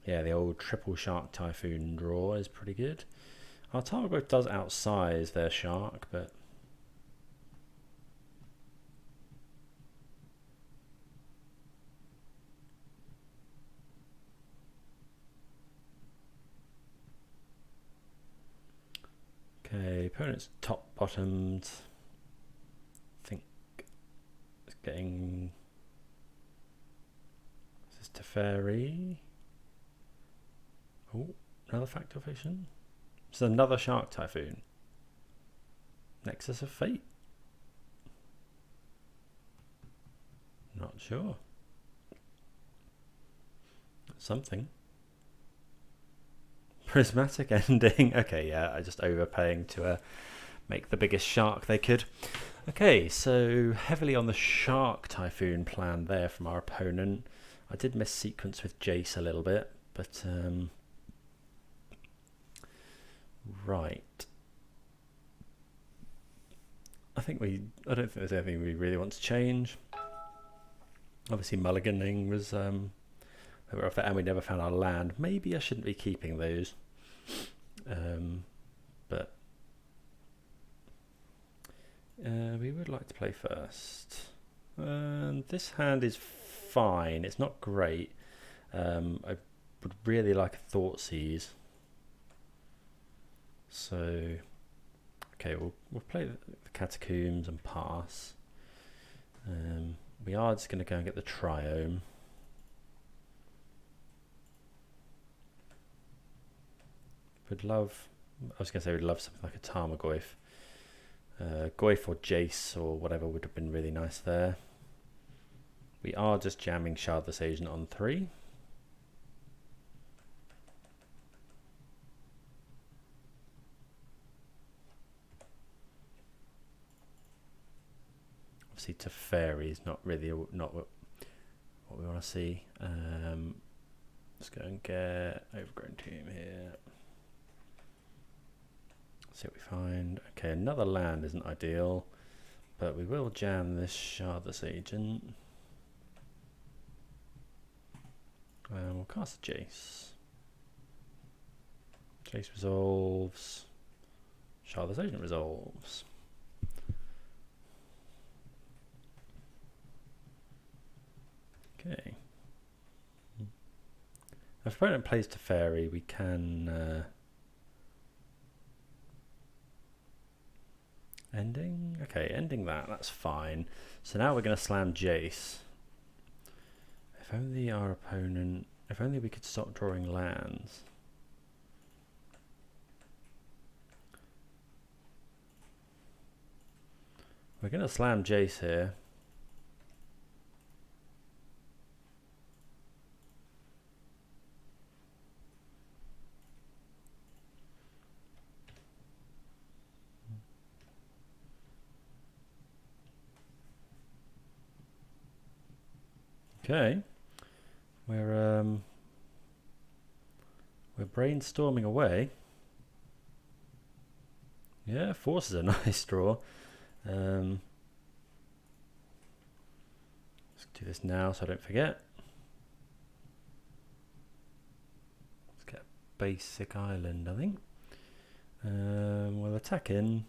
Yeah, the old triple Shark Typhoon draw is pretty good. Our Tarmogoyf does outsize their shark, but okay, opponent's top bottomed. I think it's getting. Is this Teferi? Oh, another Factor Fiction. It's another Shark Typhoon. Nexus of Fate? Not sure. Something. Prismatic ending. Okay, yeah, I just overpaying to make the biggest shark they could. Okay, so heavily on the Shark Typhoon plan there from our opponent. I did miss sequence with Jace a little bit, but right. I don't think there's anything we really want to change. Obviously mulliganing was and we never found our land. Maybe I shouldn't be keeping those. But we would like to play first. This hand is fine. It's not great. I would really like a Thoughtseize. So, okay, we'll play the Catacombs and pass. We are just going to go and get the Triome. We'd love, I was going to say we'd love something like a Tarmogoyf. Goyf or Jace or whatever would have been really nice there. We are just jamming Shardless Agent on 3. Obviously Teferi is not really not what we want to see. Let's go and get Overgrown Tomb here. See what we find. Okay, another land isn't ideal, but we will jam this Shardless Agent. We'll cast a Jace. Jace resolves. Shardless Agent resolves. Okay. If opponent plays Teferi, we can ending? Okay, ending that's fine. So now we're going to slam Jace. If only our opponent, if only we could stop drawing lands. We're going to slam Jace here. Okay, we're brainstorming away. Yeah, Force is a nice draw. Let's do this now so I don't forget. Let's get a basic island, I think. We'll attack in.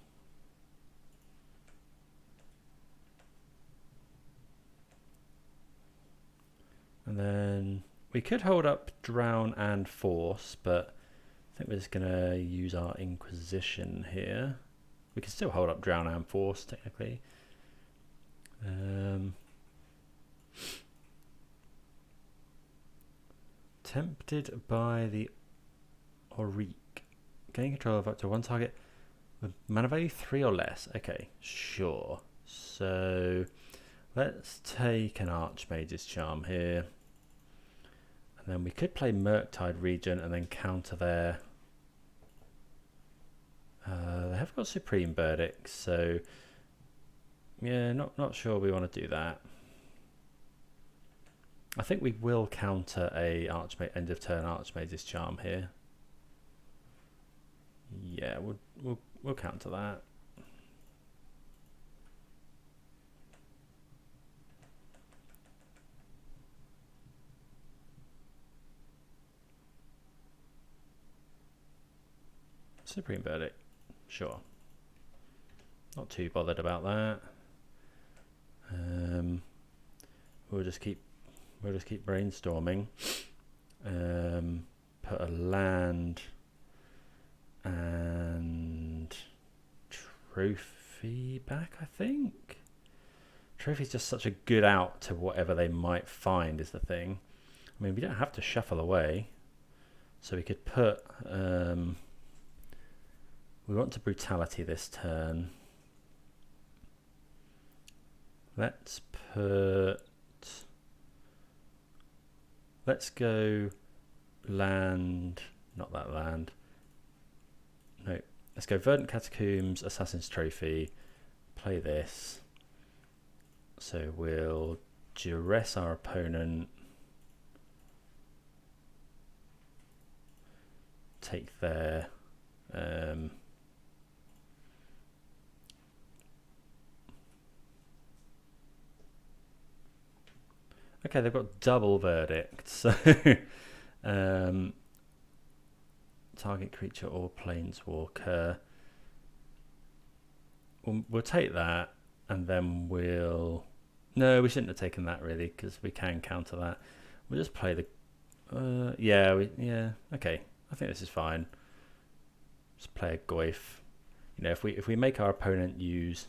And then we could hold up Drown and Force, but I think we're just going to use our Inquisition here. We can still hold up Drown and Force, technically. Tempted by the Auric. Gain control of up to one target with mana value 3 or less. Okay, sure. So let's take an Archmage's Charm here. And then we could play Murktide Regent and then counter their... they have got Supreme Verdict, so yeah, not sure we want to do that. I think we will counter a end of turn Archmage's Charm here. Yeah, we'll counter that. Supreme Verdict. Sure. Not too bothered about that. We'll just keep brainstorming. Put a land and trophy back, I think. Trophy's just such a good out to whatever they might find is the thing. I mean, we don't have to shuffle away. So we could put... we want to brutality this turn. Let's go land, not that land. No, let's go Verdant Catacombs, Assassin's Trophy, play this. So we'll duress our opponent, take their okay, they've got double verdict, so target creature or planeswalker. We'll take that, and then we'll... No, we shouldn't have taken that really, because we can counter that. We'll just play the... yeah, okay. I think this is fine. Just play a Goyf. You know, if we make our opponent use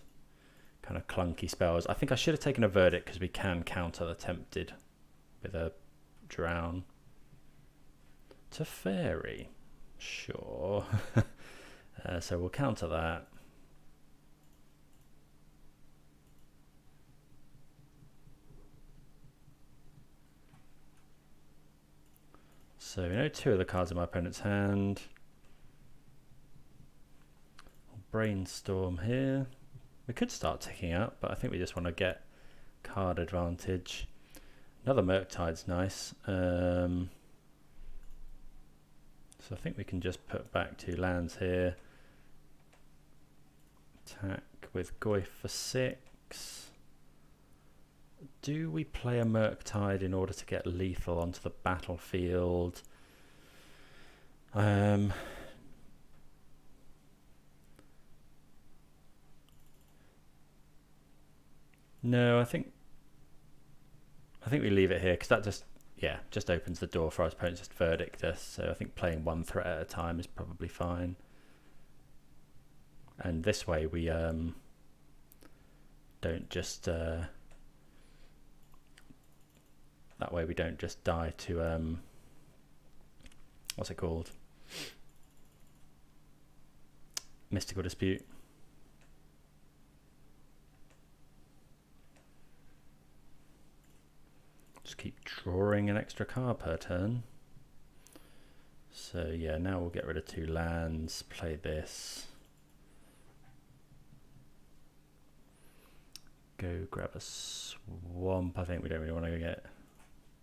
kind of clunky spells, I think I should have taken a Verdict because we can counter the Tempted with a Drown. Teferi, sure. So we'll counter that. So we know two of the cards in my opponent's hand. I'll brainstorm here. We could start ticking up, but I think we just want to get card advantage. Another Murktide's nice. So I think we can just put back 2 lands here. Attack with Goyf for 6. Do we play a Murktide in order to get lethal onto the battlefield? No, I think we leave it here because that just opens the door for our opponents just verdict us. So I think playing 1 threat at a time is probably fine. And this way we don't just that way we don't just die to what's it called? Mystical Dispute. Just keep drawing an extra card per turn. So yeah, now we'll get rid of 2 lands, play this. Go grab a swamp. I think we don't really want to get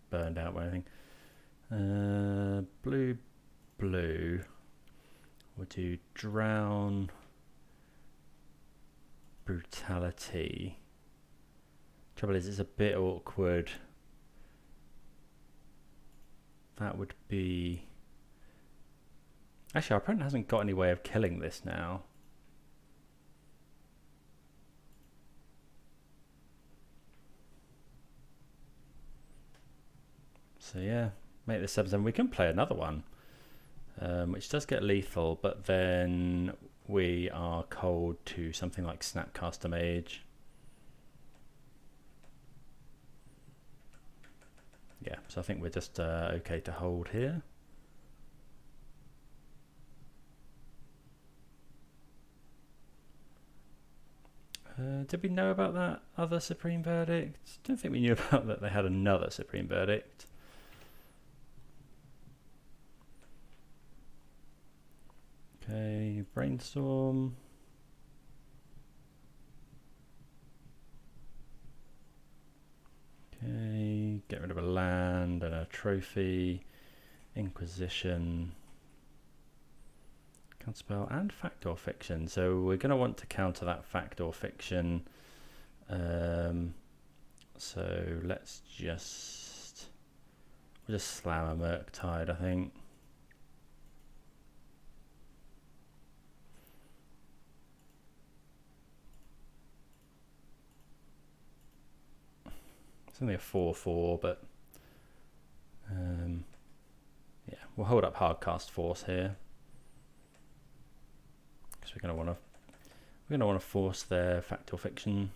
burned out by anything. Blue. We'll do Drown, Brutality. Trouble is, it's a bit awkward. That would be... Actually, our opponent hasn't got any way of killing this now. So yeah, make this 7/7. We can play another one, which does get lethal, but then we are cold to something like Snapcaster Mage. Yeah, so I think we're just okay to hold here. Did we know about that other Supreme Verdict? Don't think we knew about that they had another Supreme Verdict. Okay, brainstorm. Okay, get rid of a land and a trophy. Inquisition. Counterspell and Fact or Fiction. So we're going to want to counter that Fact or Fiction. So let's we'll just slam a Murktide, I think. It's only a 4/4, but yeah, we'll hold up Hardcast Force here because we're going to want to force their Fact or Fiction.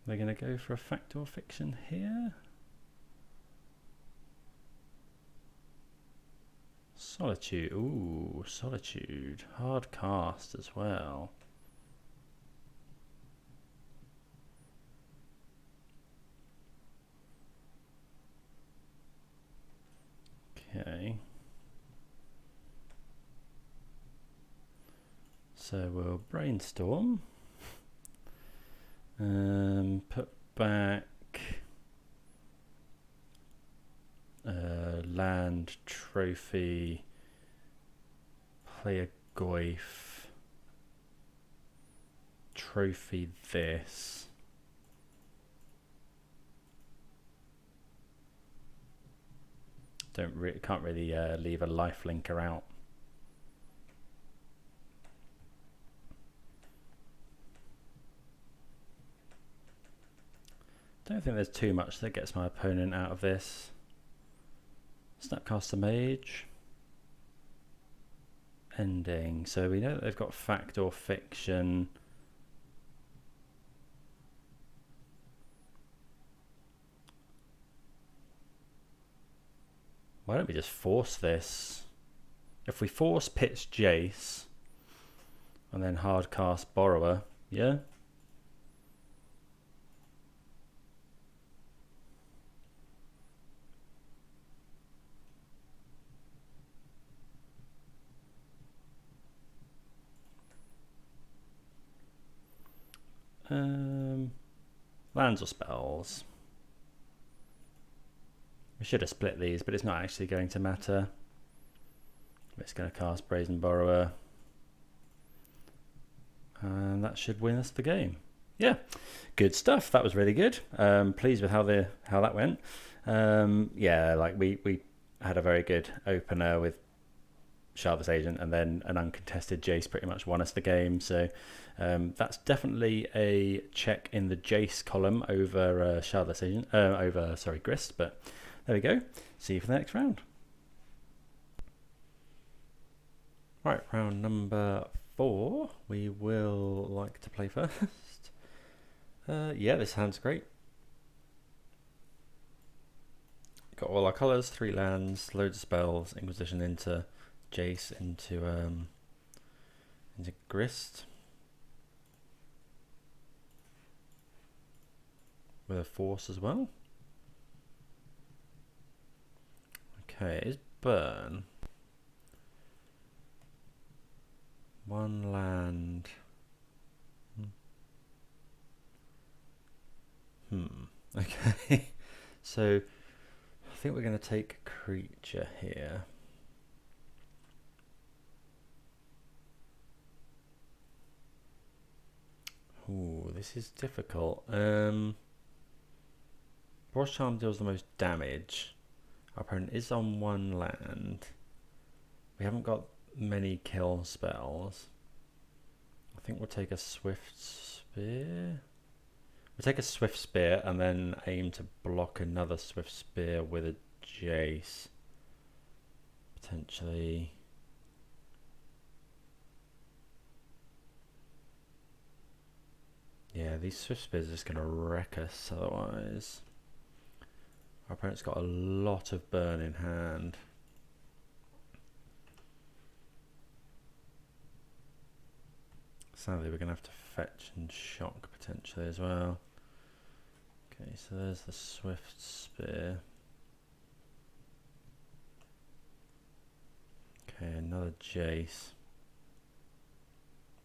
They're going to go for a Fact or Fiction here. Solitude. Ooh, Solitude. Hard cast as well. Okay. So we'll brainstorm. Put back land trophy, play a Goyf, trophy this. Can't really leave a life linker out. Don't think there's too much that gets my opponent out of this. Snapcaster Mage. Ending. So we know that they've got Fact or Fiction. Why don't we just force this? If we force pitch Jace and then hardcast Borrower, yeah? Lands or spells? We should have split these, but it's not actually going to matter. It's going to cast Brazen Borrower. And that should win us the game. Yeah, good stuff. That was really good. Pleased with how that went. Yeah, like we had a very good opener with Shardless Agent, and then an uncontested Jace pretty much won us the game. So that's definitely a check in the Jace column over Shardless Agent, Grist. But there we go. See you for the next round. Right, round number 4. We will like to play first. Yeah, this hand's great. Got all our colours, 3 lands, loads of spells, Inquisition into Jace into Grist with a Force as well. Okay, is burn 1 land. Okay, so I think we're going to take a creature here. Ooh, this is difficult. Frost Charm deals the most damage. Our opponent is on 1 land. We haven't got many kill spells. I think we'll take a Swift Spear. We'll take a Swift Spear and then aim to block another Swift Spear with a Jace. Potentially. Yeah, these Swift Spears are just going to wreck us otherwise. Our opponent's got a lot of burn in hand. Sadly, we're going to have to fetch and shock potentially as well. Okay, so there's the Swift Spear. Okay, another Jace.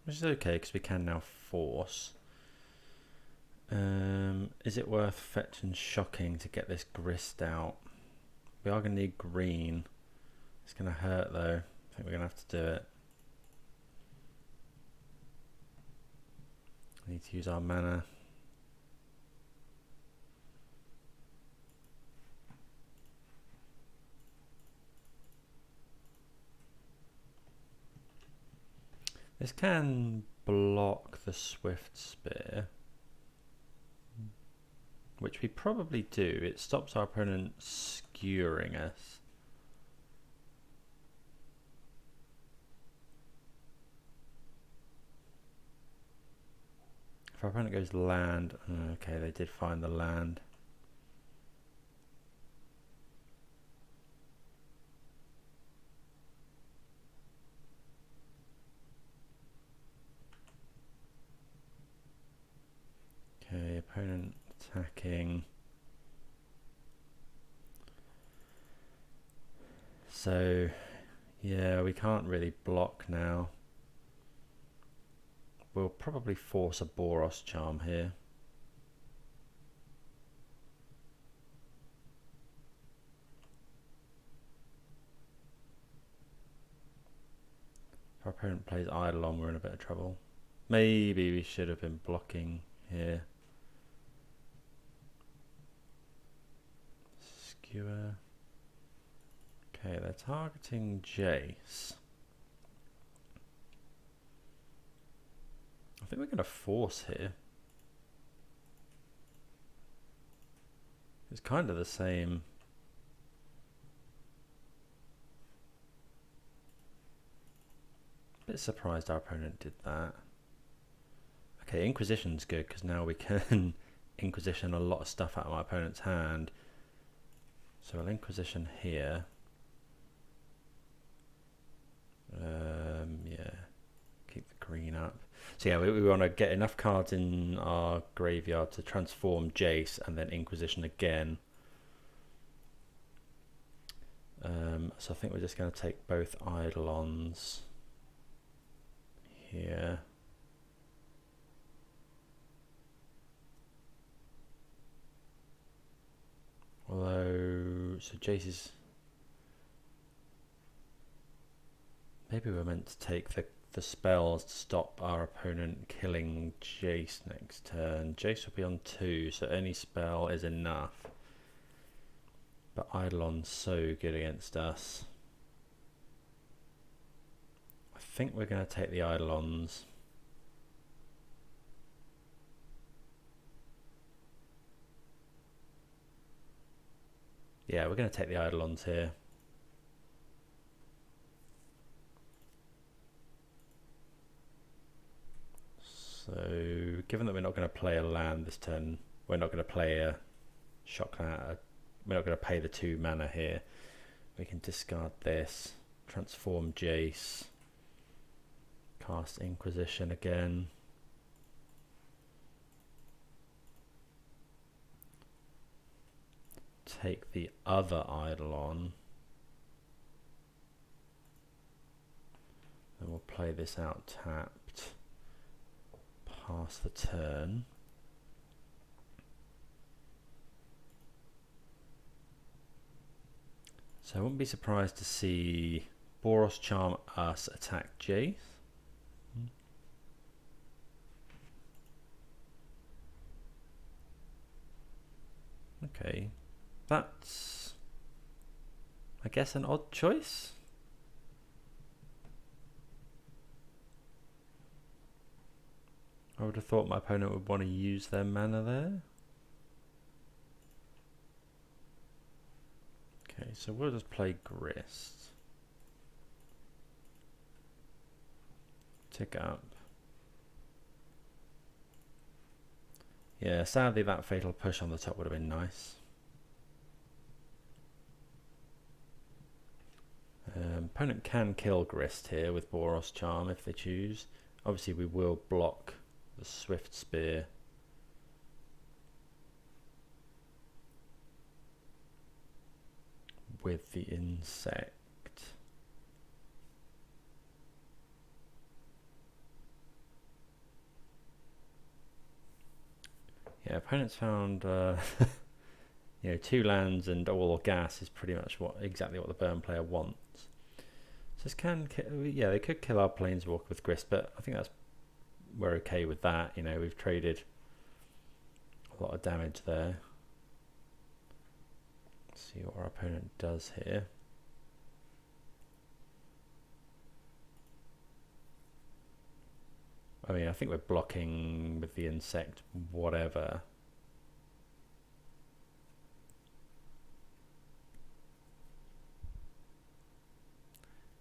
Which is okay because we can now force. Is it worth fetch and shocking to get this Grist out? We are going to need green. It's going to hurt though. I think we're going to have to do it. We need to use our mana. This can block the Swift Spear, which we probably do. It stops our opponent skewering us. If our opponent goes land, okay, they did find the land. Okay, opponent attacking. So, yeah, we can't really block now. We'll probably force a Boros Charm here. If our opponent plays Eidolon, we're in a bit of trouble. Maybe we should have been blocking here. Skewer. Okay, they're targeting Jace. I think we're going to force here. It's kind of the same. Bit surprised our opponent did that. Okay, Inquisition's good because now we can Inquisition a lot of stuff out of my opponent's hand. So I'll Inquisition here. Yeah, keep the green up. So yeah, we want to get enough cards in our graveyard to transform Jace and then Inquisition again. So I think we're just going to take both Eidolons here. Although, so Jace is... Maybe we're meant to take the spells to stop our opponent killing Jace next turn. Jace will be on 2, so any spell is enough. But Eidolon's so good against us. I think we're going to take the Eidolons. Yeah, we're going to take the Eidolons here. So, given that we're not going to play a land this turn, we're not going to play a shock land, we're not going to pay the 2 mana here. We can discard this, transform Jace, cast Inquisition again. Take the other Eidolon. And we'll play this out tapped. Pass the turn. So I wouldn't be surprised to see Boros Charm us attack Jace. Okay, that's, I guess, an odd choice. I would have thought my opponent would want to use their mana there. Okay, so we'll just play Grist. Tick up. Yeah, sadly that fatal push on the top would have been nice. Opponent can kill Grist here with Boros Charm if they choose. Obviously we will block the Swift Spear. With the insect. Yeah, opponents found you know, 2 lands and all gas is pretty much exactly what the burn player wants. So this can, yeah, they could kill our Planeswalker with Grist, but I think we're okay with that. You know, we've traded a lot of damage there. Let's see what our opponent does here. I mean, I think we're blocking with the insect, whatever.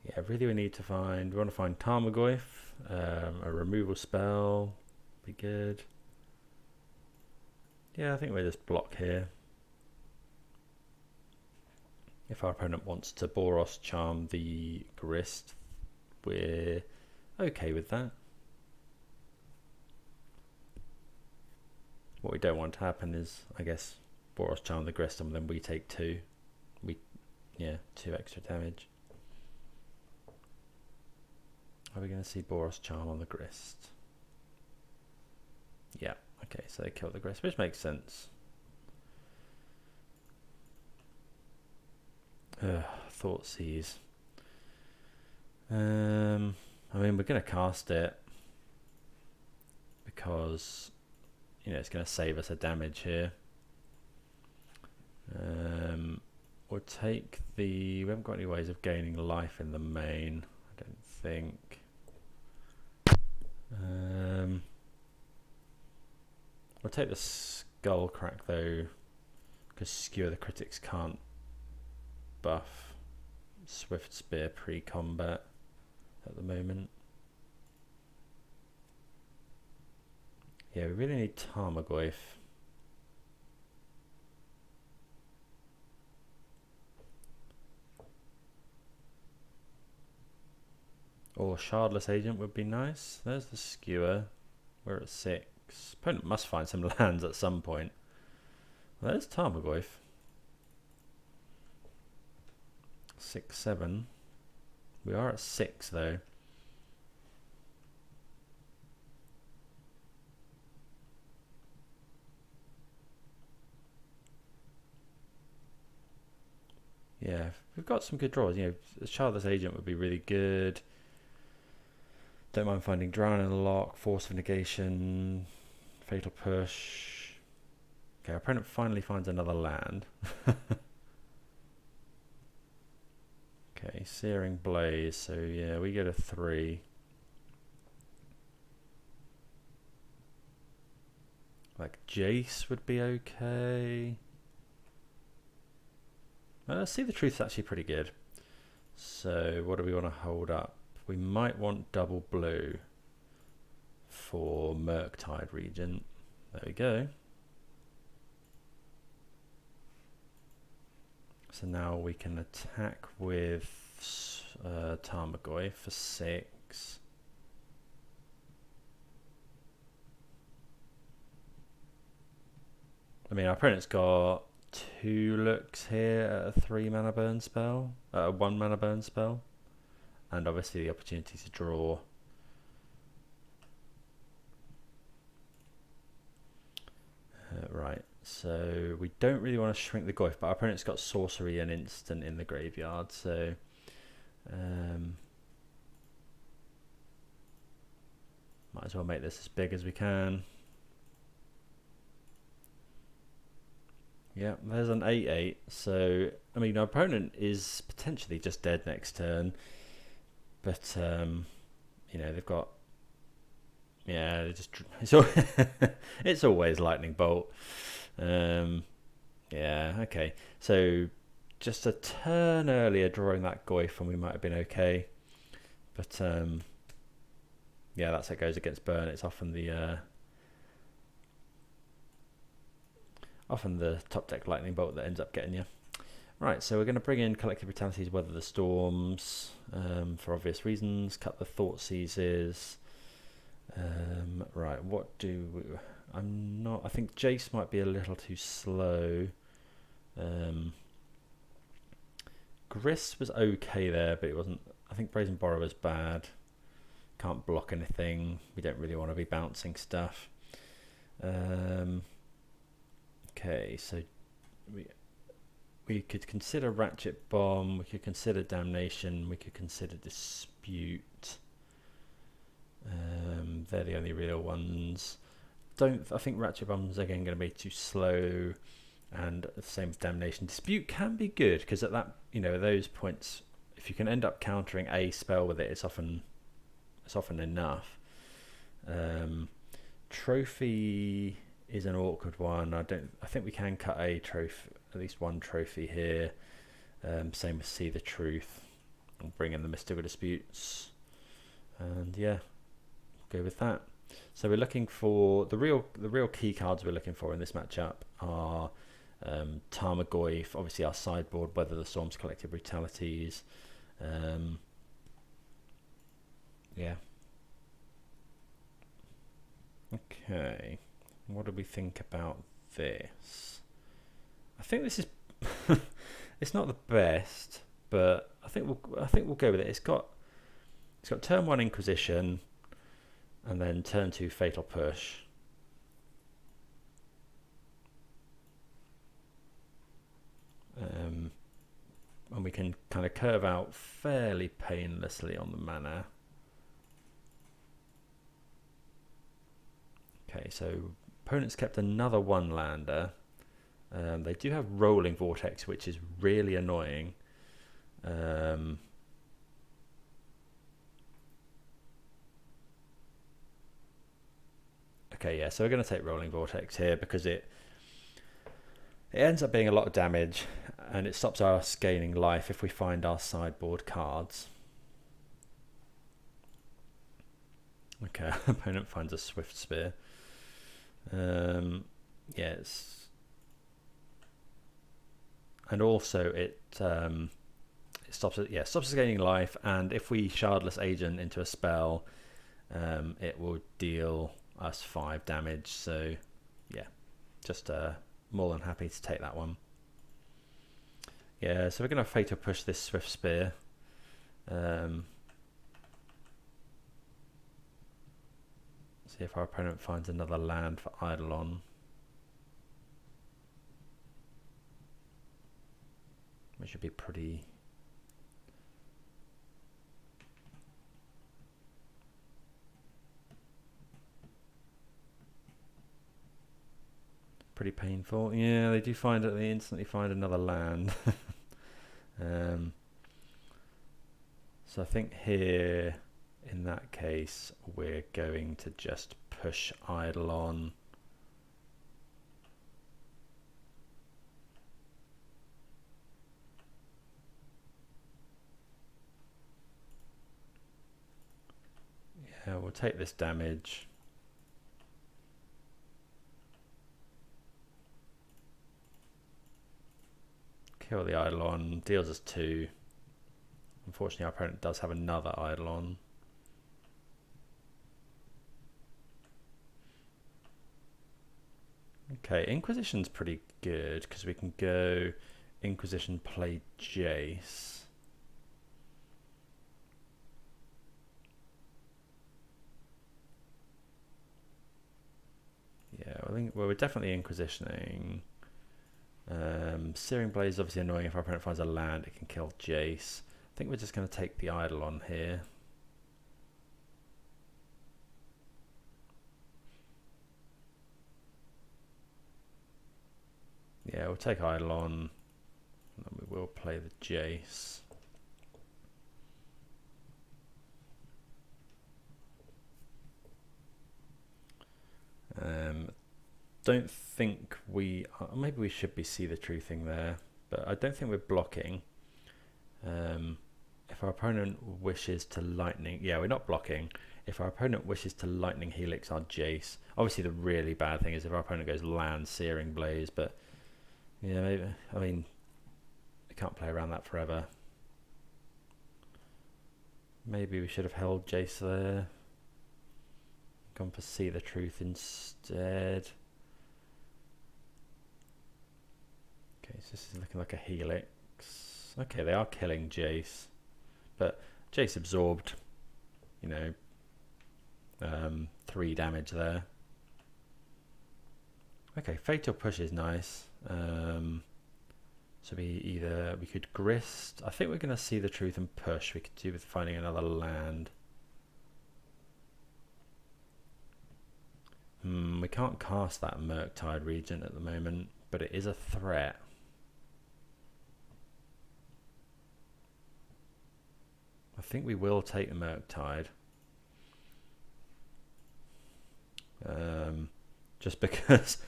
Yeah, really we need to find, we want to find Tarmogoyf, a removal spell, be good. Yeah, I think we'll just block here. If our opponent wants to Boros Charm the Grist, we're okay with that. What we don't want to happen is, I guess, Boros Charm the Grist and then we take 2. Yeah, 2 extra damage. Are we going to see Boros Charm on the Grist? Yeah, okay, so they kill the Grist, which makes sense. Thoughtseize. I mean, we're going to cast it because, you know, it's going to save us a damage here. We'll take the... We haven't got any ways of gaining life in the main, I don't think. We'll take the Skull Crack though, because Skewer the Critics can't buff Swift Spear pre-combat at the moment. Yeah, we really need Tarmogoyf. Or Shardless Agent would be nice. There's the Skewer. We're at 6. Opponent must find some lands at some point. Well, there's Tarmogoyf. 6, 7. We are at 6 though. Yeah, we've got some good draws. You know, Shardless Agent would be really good. Don't mind finding Drown in the Lock, Force of Negation, Fatal Push. Okay, our opponent finally finds another land. Okay, Searing Blaze. So yeah, we go to 3. Like Jace would be okay. See the Truth's actually pretty good. So what do we want to hold up? We might want double blue for Murktide Regent. There we go. So now we can attack with Tarmogoyf for 6. I mean, our opponent's got 2 looks here at a 3 mana burn spell, a 1 mana burn spell. And obviously the opportunity to draw. Right, so we don't really want to shrink the Goyf, but our opponent's got sorcery and instant in the graveyard, so might as well make this as big as we can. Yeah, there's an 8/8, so I mean our opponent is potentially just dead next turn. But you know, they've got, yeah, it's always Lightning Bolt. Yeah, okay. So just a turn earlier drawing that Goyf and we might have been okay. But yeah, that's how it goes against burn. It's often the top deck Lightning Bolt that ends up getting you. Right, so we're going to bring in Collective Brutalities, Weather the Storms, for obvious reasons, cut the Thoughtseizes. Right, what do we... I think Jace might be a little too slow. Grist was okay there, but it wasn't... I think Brazen Borrower's bad. Can't block anything. We don't really want to be bouncing stuff. Okay, so... We could consider Ratchet Bomb, we could consider Damnation, we could consider Dispute. They're the only real ones. I think Ratchet Bomb's again going to be too slow, and the same with Damnation. Dispute can be good because at that, you know, at those points, if you can end up countering a spell with it, it's often enough. Trophy is an awkward one. I think we can cut a trophy, at least one trophy here. Same with See the Truth. I'll bring in the Mystical Disputes, and yeah, we'll go with that. So we're looking for the real key cards we're looking for in this matchup are Tarmogoyf, obviously our sideboard, Weather the Storm's Collective Brutalities. Yeah. Okay. What do we think about this? I think this is it's not the best, but I think we'll go with it. It's got turn 1 Inquisition, and then turn 2 Fatal Push. And we can kind of curve out fairly painlessly on the mana. Okay, so opponents kept another 1-lander. They do have Rolling Vortex, which is really annoying. Okay, yeah, so we're going to take Rolling Vortex here because it ends up being a lot of damage, and it stops us gaining life if we find our sideboard cards. Okay, our opponent finds a Swift Spear. Yes, and also it stops it. Yeah, stops us gaining life, and if we Shardless Agent into a spell, it will deal us 5 damage. So yeah, just more than happy to take that one. Yeah, so we're going to Fatal Push this Swift Spear. See if our opponent finds another land for Eidolon. Which should be pretty... pretty painful. Yeah, they do find it. They instantly find another land. So I think here, in that case, we're going to just push Eidolon. Yeah, we'll take this damage. Kill the Eidolon, deals us 2. Unfortunately, our opponent does have another Eidolon. Okay, Inquisition's pretty good because we can go Inquisition, play Jace. Yeah, I think we're definitely Inquisitioning. Searing Blade is obviously annoying. If our opponent finds a land, it can kill Jace. I think we're just going to take the Eidolon here. Yeah, we'll take Eidolon, and then we will play the Jace. Don't think we are, maybe we should be See the Truthing there, but I don't think we're blocking. If our opponent wishes to Lightning, yeah, we're not blocking. If our opponent wishes to Lightning Helix our Jace, obviously the really bad thing is if our opponent goes land, Searing Blaze, but yeah, maybe, I mean, we can't play around that forever. Maybe we should have held Jace there. Gone for See the Truth instead. Okay, so this is looking like a Helix. Okay, they are killing Jace, but Jace absorbed, you know, 3 damage there. Okay, Fatal Push is nice. So we could Grist. I think we're going to See the Truth and push. We could do with finding another land. We can't cast that Murktide Regent at the moment, but it is a threat. I think we will take the Murktide. just because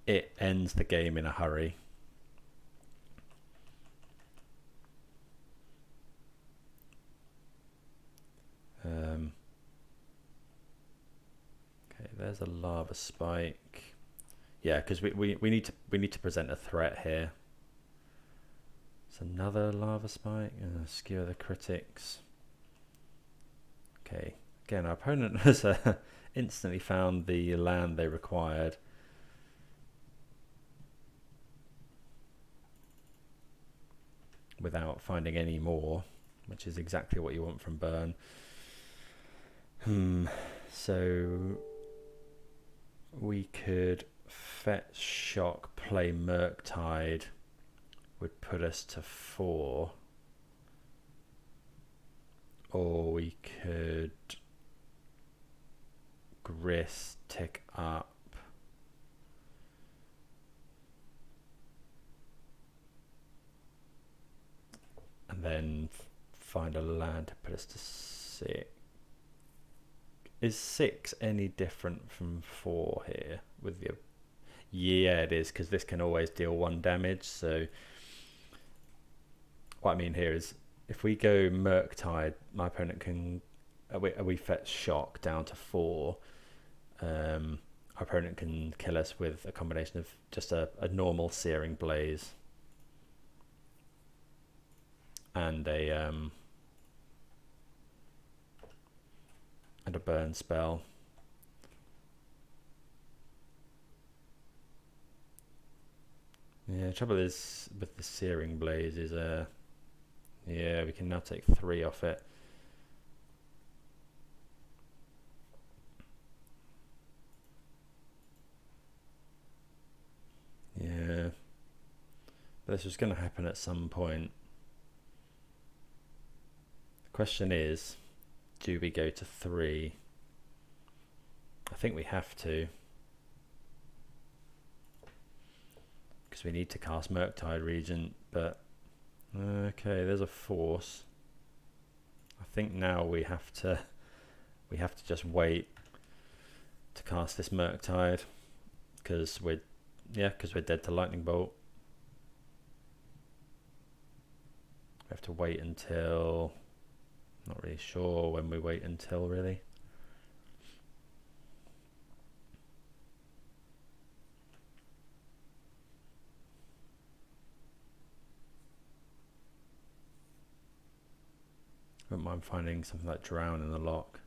it ends the game in a hurry. Okay, there's a lava spike. Yeah, because we need to present a threat here. It's another lava spike. Skewer the critics. Okay, again, our opponent has instantly found the land they required. Without finding any more, which is exactly what you want from burn. So we could fetch shock, play Murktide, would put us to 4. Or we could Grist, tick up. And then find a land to put us to 6. Is 6 any different from 4 here with the? Yeah, it is, because this can always deal 1 damage. So what I mean here is, if we go Murktide, my opponent can. We fetch shock down to 4. Our opponent can kill us with a combination of just a normal Searing Blaze and a burn spell. Yeah, the trouble is with the Searing Blaze is yeah, we can now take 3 off it. Yeah, but this was going to happen at some point. The question is, do we go to 3? I think we have to, because we need to cast Murktide Regent. But okay, there's a force. I think now we have to just wait to cast this Murktide, because we're dead to Lightning Bolt. We have to wait until. Not really sure when we wait until, really. I wouldn't mind finding something like Drown in the Lock.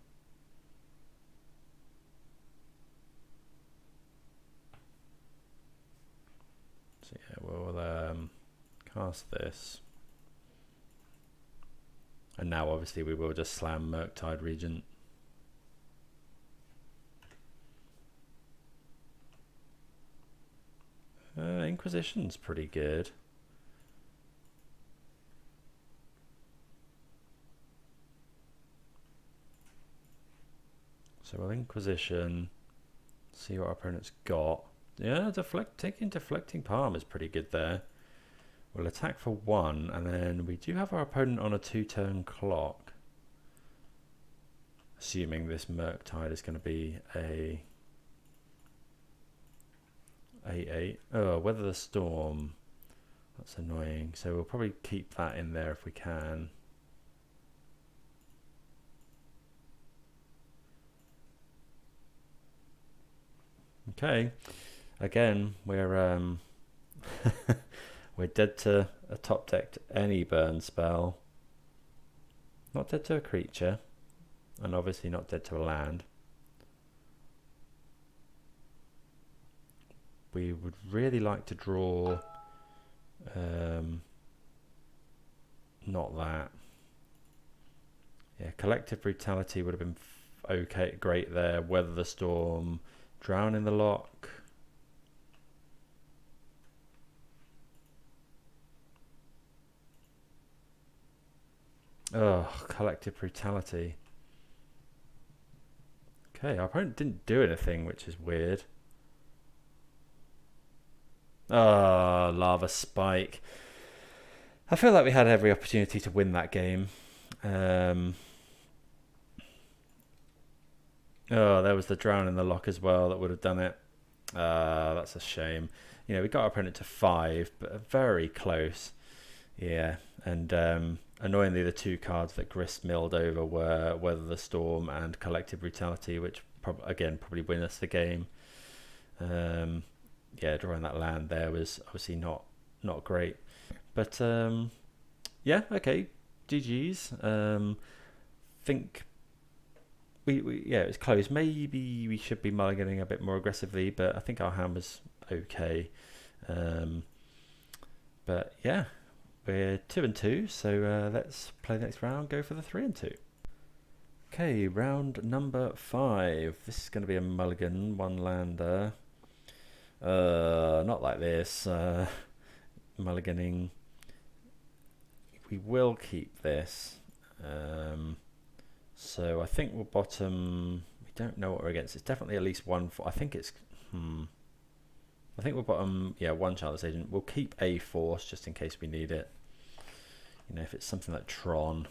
So yeah, we'll cast this. And now obviously we will just slam Murktide Regent. Inquisition's pretty good. So we'll Inquisition, see what our opponent's got. Yeah, taking Deflecting Palm is pretty good there. We'll attack for 1, and then we do have our opponent on a 2-turn clock. Assuming this Murktide is going to be a 8/8. Oh, Weather the Storm. That's annoying. So we'll probably keep that in there if we can. Okay. Again, we're we're dead to a top decked any burn spell. Not dead to a creature. And obviously not dead to a land. We would really like to draw not that. Yeah, Collective Brutality would have been okay, great there. Weather the Storm, Drown in the Lock. Oh, Collective Brutality. Okay, our opponent didn't do anything, which is weird. Oh, Lava Spike. I feel like we had every opportunity to win that game. Oh, there was the drown in the lock as well that would have done it. That's a shame. You know, we got our opponent to 5, but very close. Yeah, and annoyingly, the 2 cards that Grist milled over were Weather the Storm and Collective Brutality, which probably win us the game. Yeah, drawing that land there was obviously not great, but yeah, okay, GG's. Think we yeah, it was close. Maybe we should be mulliganing a bit more aggressively, but I think our hand was okay. But yeah, we're 2-2, so let's play the next round. Go for the 3-2. Okay, round number 5. This is going to be a mulligan, 1 lander. Not like this. Mulliganing. We will keep this. So I think we'll bottom. We don't know what we're against. It's definitely at least 1. I think it's. I think we'll bottom. Yeah, 1 Shardless Agent. We'll keep a force just in case we need it. You know, if it's something like Tron.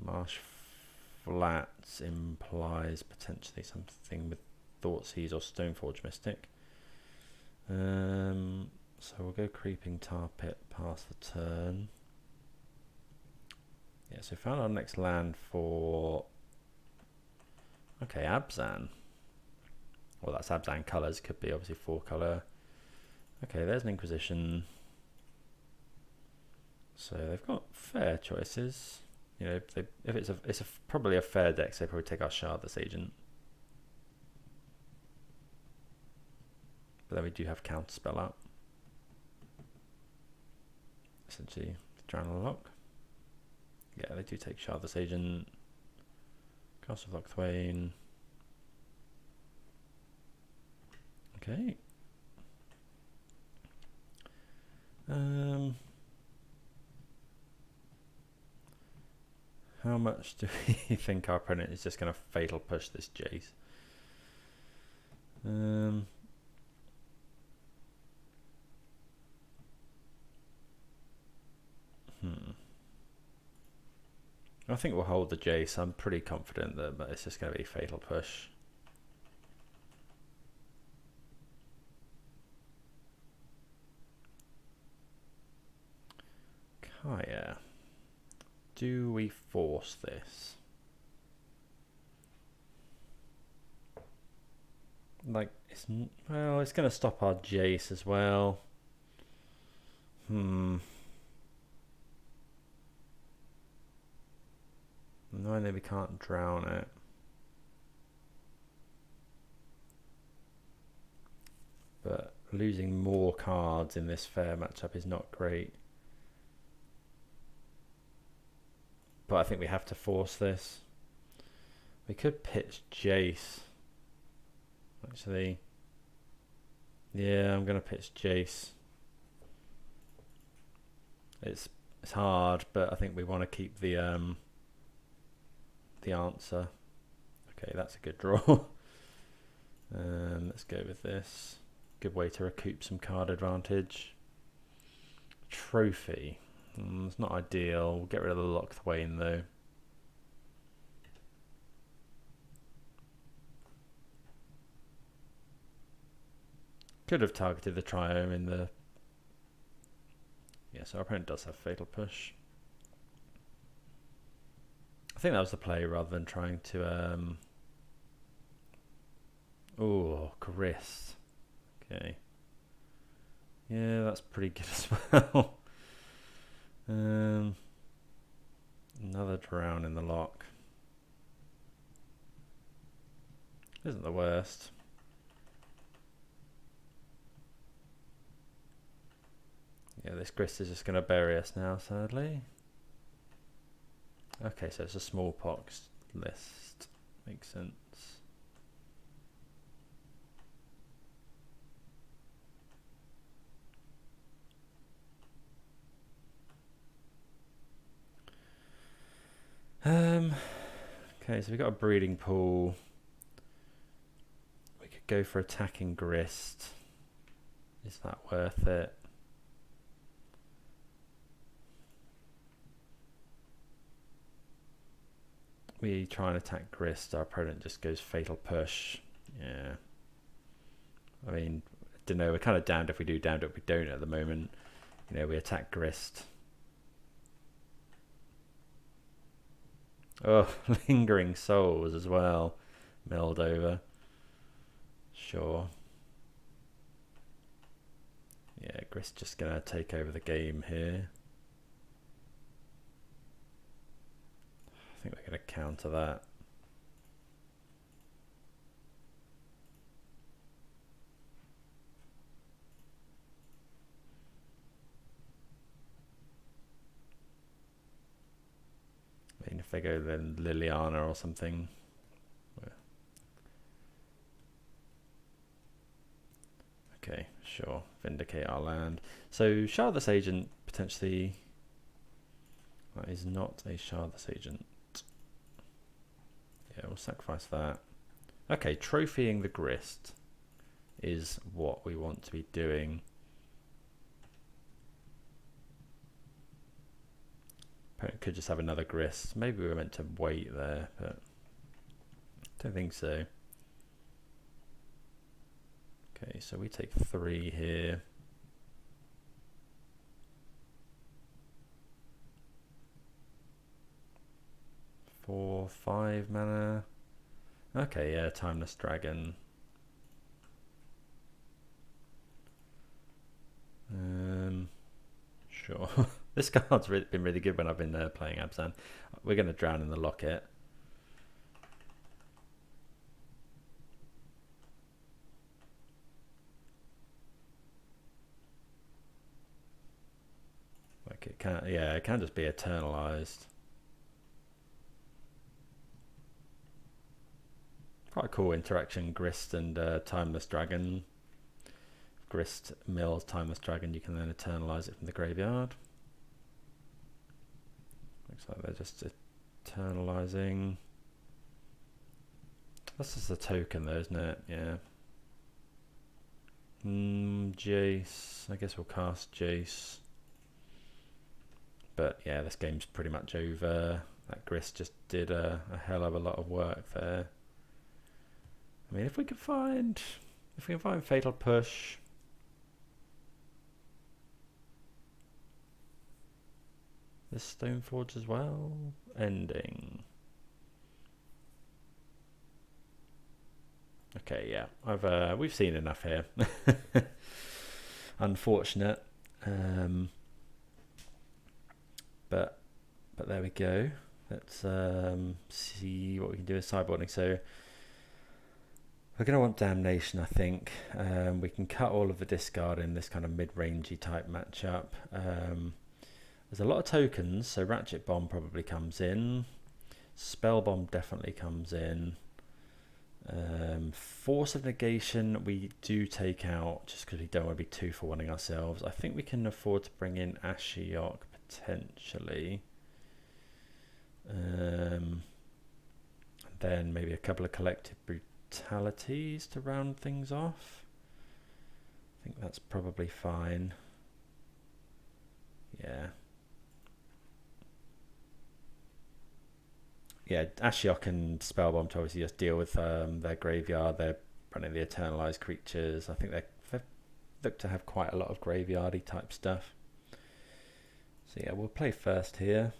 Marsh Flats implies potentially something with Thoughtseize or Stoneforge Mystic. So we'll go Creeping Tar Pit past the turn. Yeah, so found our next land for... Okay, Abzan. Well, that's Abzan colours. Could be obviously 4 colour. Okay, there's an Inquisition. So they've got fair choices. You know, if it's probably a fair deck, so they probably take our Shardless Agent. But then we do have Counterspell up. Essentially, Drown Lock. Yeah, they do take Shardless Agent. Castle of Lochthwain. Okay. How much do we think our opponent is just going to fatal push this Jace? I think we'll hold the Jace. I'm pretty confident that it's just going to be fatal push. Kaya. Do we force this? Like, well, it's going to stop our Jace as well. No, we can't drown it. But losing more cards in this fair matchup is not great. But I think we have to force this. We could pitch Jace. Actually, yeah, I'm going to pitch Jace. It's hard, but I think we want to keep the answer. Okay, that's a good draw. Let's go with this. Good way to recoup some card advantage. Trophy. It's not ideal. We'll get rid of the Lochthwain though. Could have targeted the Triome in the... Yeah, so our opponent does have Fatal Push. I think that was the play rather than trying to... Oh, Grist. Okay. Yeah, that's pretty good as well. Another drown in the lock. Isn't the worst. Yeah, this Grist is just going to bury us now, sadly. Okay, so it's a smallpox list. Makes sense. Okay, so we've got a breeding pool. We could go for attacking Grist. Is that worth it? we try and attack Grist, our opponent just goes Fatal Push. Yeah. I mean, I don't know, we're kind of damned if we do, damned if we don't at the moment. You know, we attack Grist. Oh, Lingering Souls as well. Milled over. Sure. Yeah, Grist just going to take over the game here. I think we're going to counter that. I mean, if they go then Liliana or something. Okay, sure. Vindicate our land. So Shardless Agent potentially. That is not a Shardless Agent. Yeah, we'll sacrifice that. Okay, trophying the Grist is what we want to be doing. Opponent could just have another Grist. Maybe we were meant to wait there, but don't think so. Okay, so we take 3 here. For 5 mana. Okay, yeah, Timeless Dragon. Sure. This card's been really good when I've been playing Abzan. We're going to drown in the Locket. Like it can, yeah, it can just be eternalized. Quite a cool interaction, Grist and Timeless Dragon. Grist mills Timeless Dragon, you can then eternalize it from the graveyard. Looks like they're just eternalizing. That's just a token though, isn't it? Yeah. Jace. I guess we'll cast Jace. But yeah, this game's pretty much over. That Grist just did a hell of a lot of work there. I mean, if we can find Fatal Push. This Stoneforge as well. Ending. Okay, yeah, we've seen enough here. Unfortunate, but there we go. Let's see what we can do with sideboarding. So we're going to want Damnation, I think. We can cut all of the discard in this kind of mid-rangey type matchup. There's a lot of tokens, so Ratchet Bomb probably comes in. Spell Bomb definitely comes in. Force of Negation we do take out just because we don't want to be 2-for-1ing ourselves. I think we can afford to bring in Ashiok potentially. Then maybe a couple of Collective Brutalities to round things off. I think that's probably fine. Yeah. Yeah, Ashiok and Spellbomb to obviously just deal with their graveyard. They're running the eternalized creatures. I think they look to have quite a lot of graveyardy type stuff. So yeah, we'll play first here.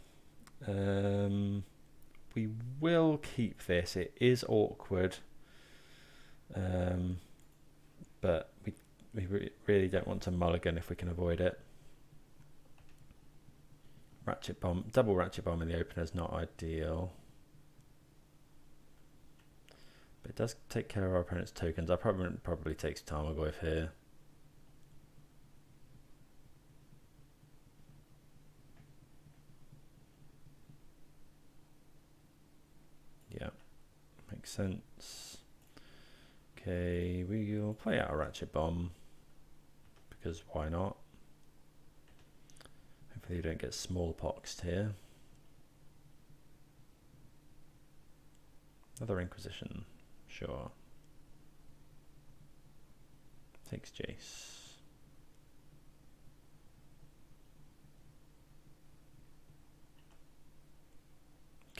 We will keep this. It is awkward, but we really don't want to mulligan if we can avoid it. Ratchet Bomb, double Ratchet Bomb in the opener is not ideal. But it does take care of our opponent's tokens. Our opponent probably takes Tarmogoyf here. Yeah, makes sense. Okay, we will play out a Ratchet Bomb because why not? Hopefully you don't get smallpoxed here. Another Inquisition. Sure. Takes Jace.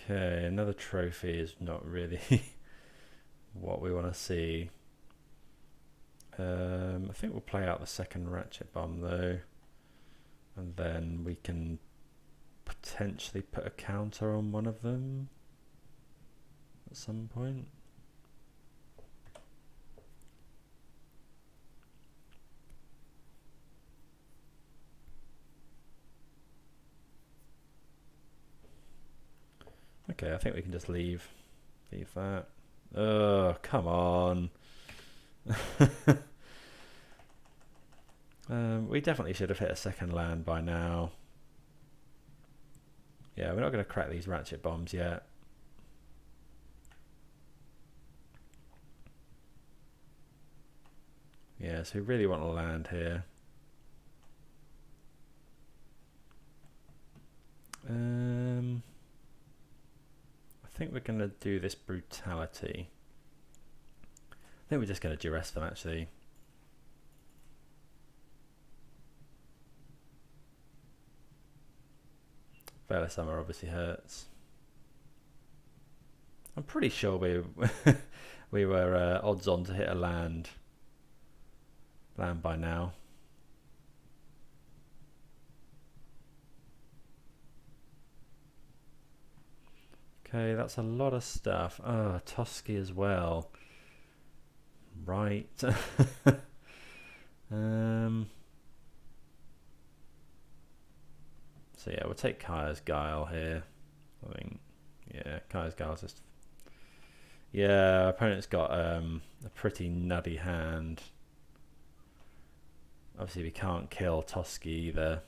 Okay, another trophy is not really what we want to see. I think we'll play out the second ratchet bomb though, and then we can potentially put a counter on one of them at some point. Okay, I think we can just leave that. Oh, come on. We definitely should have hit a second land by now. Yeah, we're not going to crack these ratchet bombs yet. Yeah, so we really want to land here. I think we're going to do this brutality. I think we're just going to duress them actually. Veil of Summer obviously hurts. I'm pretty sure we were odds on to hit a land by now. Okay, that's a lot of stuff. Oh, Tosky as well. Right. So yeah, we'll take Kaya's Guile here. I think, yeah, Kaya's Guile's just... Yeah, our opponent's got a pretty nutty hand. Obviously we can't kill Tosky either.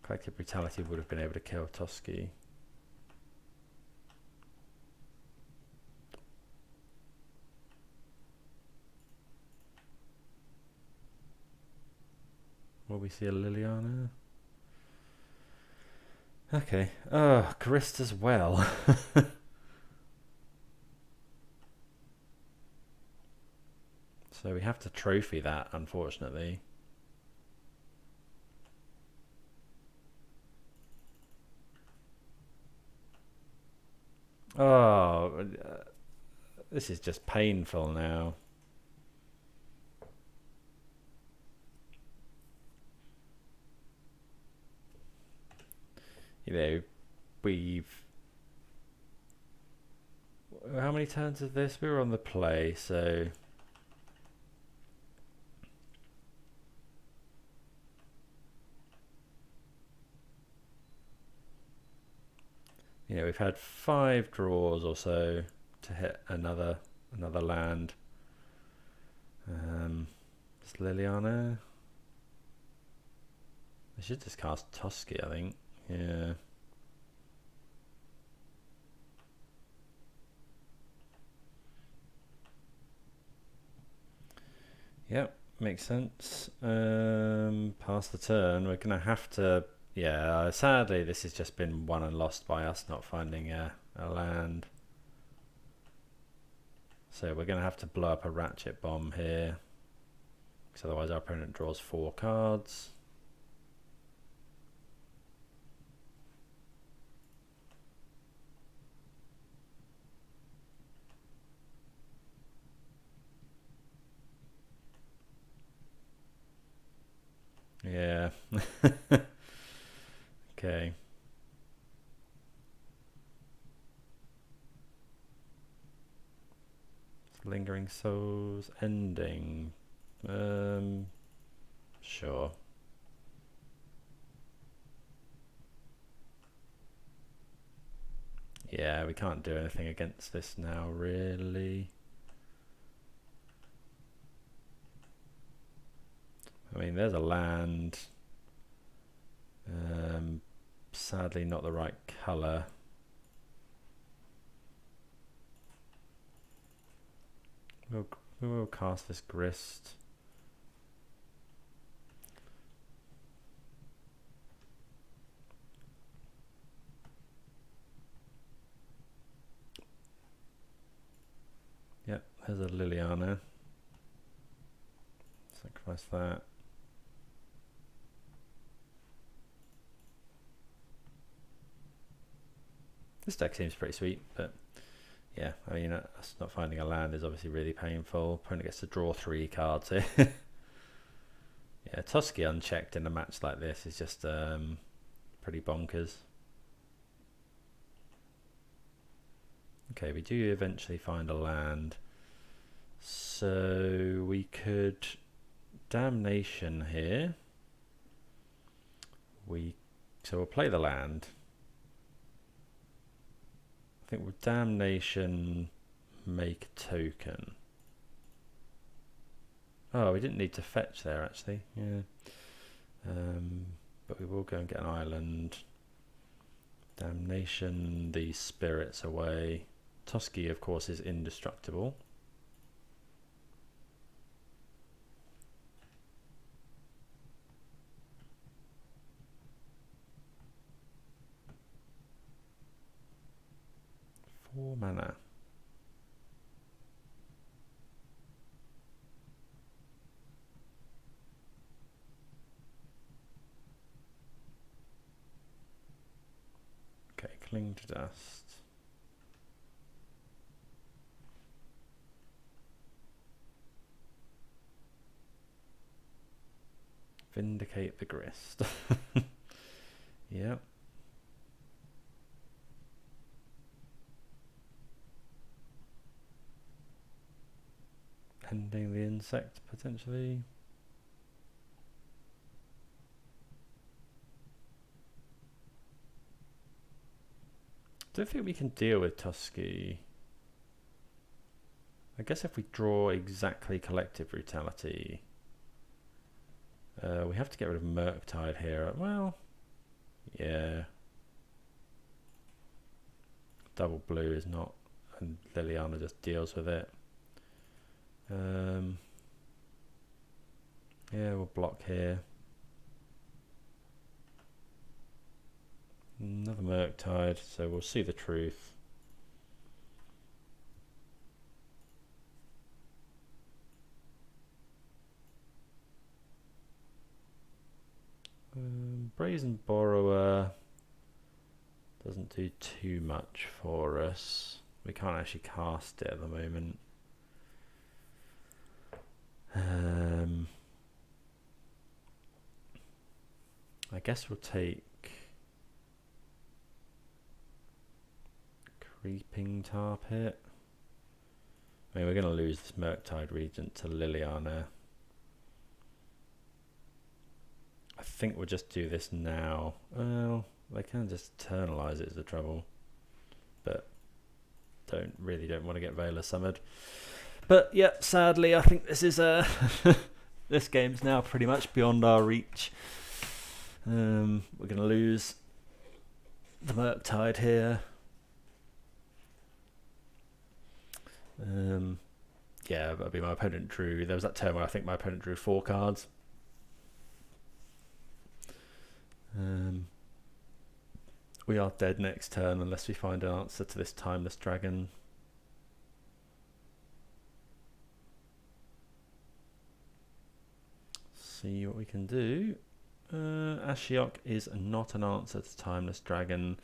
Collective Brutality would have been able to kill Tosky. Will we see a Liliana? Okay. Oh, Grist as well. So we have to trophy that, unfortunately. Oh, this is just painful now. You know, we've... How many turns is this? We were on the play, so... You know, we've had 5 draws or so to hit another land. Just Liliana. I should just cast Tosky, I think. Yeah. Yep, makes sense. Pass the turn. We're gonna have to... Yeah, sadly this has just been won and lost by us not finding a land. So we're gonna have to blow up a ratchet bomb here, because otherwise our opponent draws 4 cards. Yeah. Okay. Lingering Souls ending. Sure. Yeah, we can't do anything against this now, really. I mean, there's a land. Sadly, not the right colour. We will cast this Grist. Yep, there's a Liliana. Sacrifice that. This deck seems pretty sweet, but yeah, I mean, us not finding a land is obviously really painful. Opponent gets to draw 3 cards here. Yeah, Tusky unchecked in a match like this is just pretty bonkers. Okay, we do eventually find a land. So we could Damnation here. So we'll play the land. I think with Damnation, make a token. Oh, we didn't need to fetch there actually. Yeah. But we will go and get an island. Damnation, these spirits away. Tusky, of course, is indestructible. Four mana. Okay, cling to dust. Vindicate the grist. Yep. Ending the insect potentially. Don't think we can deal with Tusky. I guess if we draw exactly Collective Brutality, we have to get rid of Murktide here. Well, yeah. Double blue is not, and Liliana just deals with it. Yeah, we'll block here. Another Murktide, so we'll see the truth. Brazen Borrower doesn't do too much for us. We can't actually cast it at the moment. I guess we'll take Creeping Tar Pit. I mean, we're going to lose this Murktide Regent to Liliana. I think we'll just do this now. Well, they can just eternalize it is the trouble. But don't want to get Veiler summoned. But yeah, sadly, I think this is this game's now pretty much beyond our reach. We're going to lose the Murktide here. Yeah, that'd be my opponent drew. There was that turn where I think my opponent drew 4 cards. We are dead next turn unless we find an answer to this Timeless Dragon. See what we can do. Ashiok is not an answer to Timeless Dragon.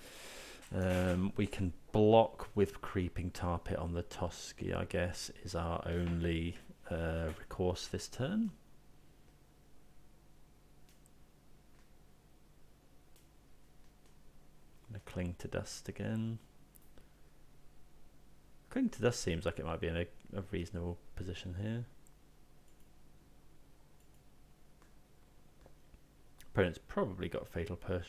We can block with Creeping Tar Pit on the Tusky, I guess, is our only recourse this turn. I'm going to Cling to Dust again. Cling to Dust seems like it might be in a reasonable position here. Opponent's probably got Fatal Push.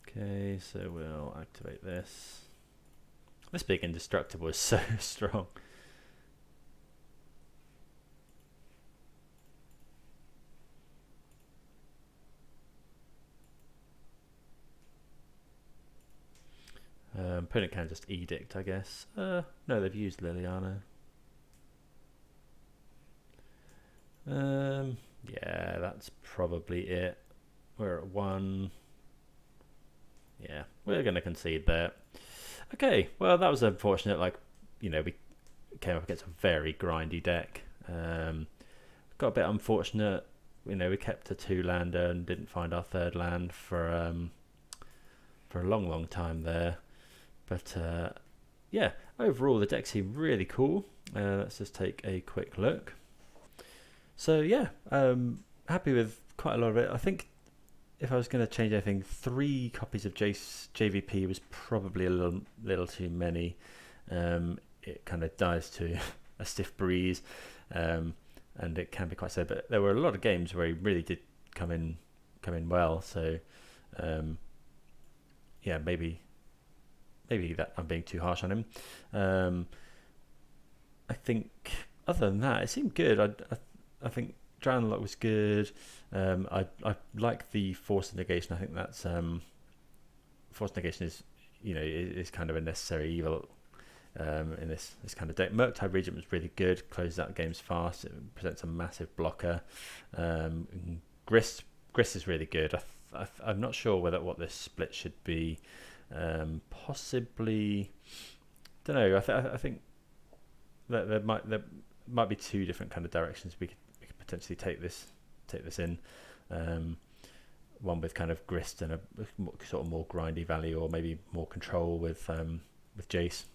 Okay, so we'll activate this. This big Indestructible is so strong. Opponent can just Edict, I guess. No, they've used Liliana. Yeah, that's probably it. We're at 1. Yeah, we're going to concede there. Okay, well, that was unfortunate. Like, you know, came up against a very grindy deck. Got a bit unfortunate. You know, we kept a 2-lander and didn't find our 3rd land for a long time there. But yeah, overall the deck seemed really cool. Let's just take a quick look. So yeah, happy with quite a lot of it. I think if I was going to change anything, 3 copies of Jace JVP was probably a little too many. It kind of dies to a stiff breeze, and it can be quite sad. But there were a lot of games where he really did come in well. So yeah, maybe that I'm being too harsh on him. I think other than that, it seemed good. I think Drown Lock was good. I like the Force Negation. I think that's Force Negation is, you know, is kind of a necessary evil in this kind of deck. Murktide Regent was really good. Closes out games fast. It presents a massive blocker. Grist is really good. I'm not sure what this split should be. Possibly, don't know. I think that there might be 2 different kind of directions we could potentially take this in. One with kind of Grist and a sort of more grindy value, or maybe more control with Jace.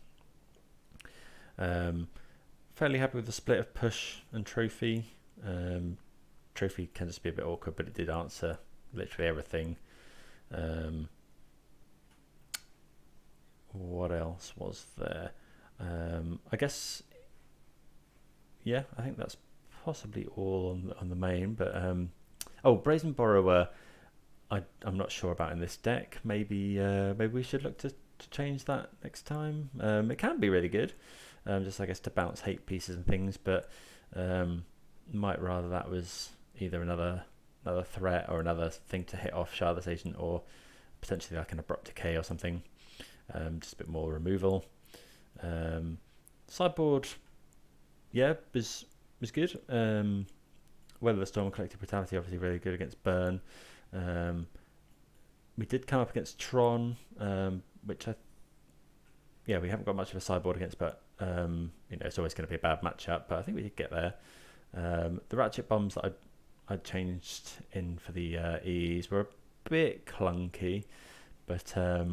Fairly happy with the split of push and trophy. Trophy can just be a bit awkward, but it did answer literally everything. What else was there? I guess, yeah, I think that's possibly all on the main. But Brazen Borrower, I'm not sure about in this deck. Maybe we should look to change that next time. It can be really good, just I guess to bounce hate pieces and things, but might rather that was either another threat or another thing to hit off Shardless Agent, or potentially like an Abrupt Decay or something. Just a bit more removal. Sideboard, yeah, was good. Weather the Storm, Collective Brutality, obviously really good against Burn. We did come up against Tron, which we haven't got much of a sideboard against, but you know, it's always going to be a bad matchup. But I think we did get there. The Ratchet Bombs that I changed in for the EEs were a bit clunky, but at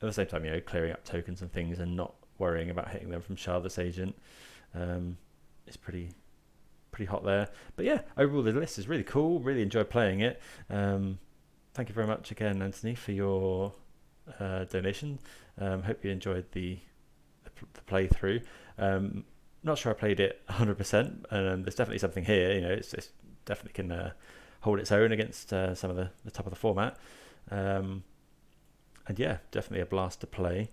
the same time, you know, clearing up tokens and things and not worrying about hitting them from Shardless Agent is pretty hot there. But yeah, overall the list is really cool. Really enjoyed playing it. Thank you very much again, Anthony, for your donation. Hope you enjoyed the playthrough. Not sure I played it 100%. There's definitely something here. You know, it's definitely can hold its own against some of the top of the format. And yeah, definitely a blast to play.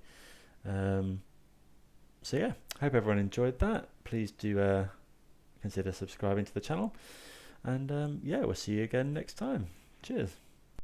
So yeah, hope everyone enjoyed that. Please do consider subscribing to the channel. And yeah, we'll see you again next time. Cheers.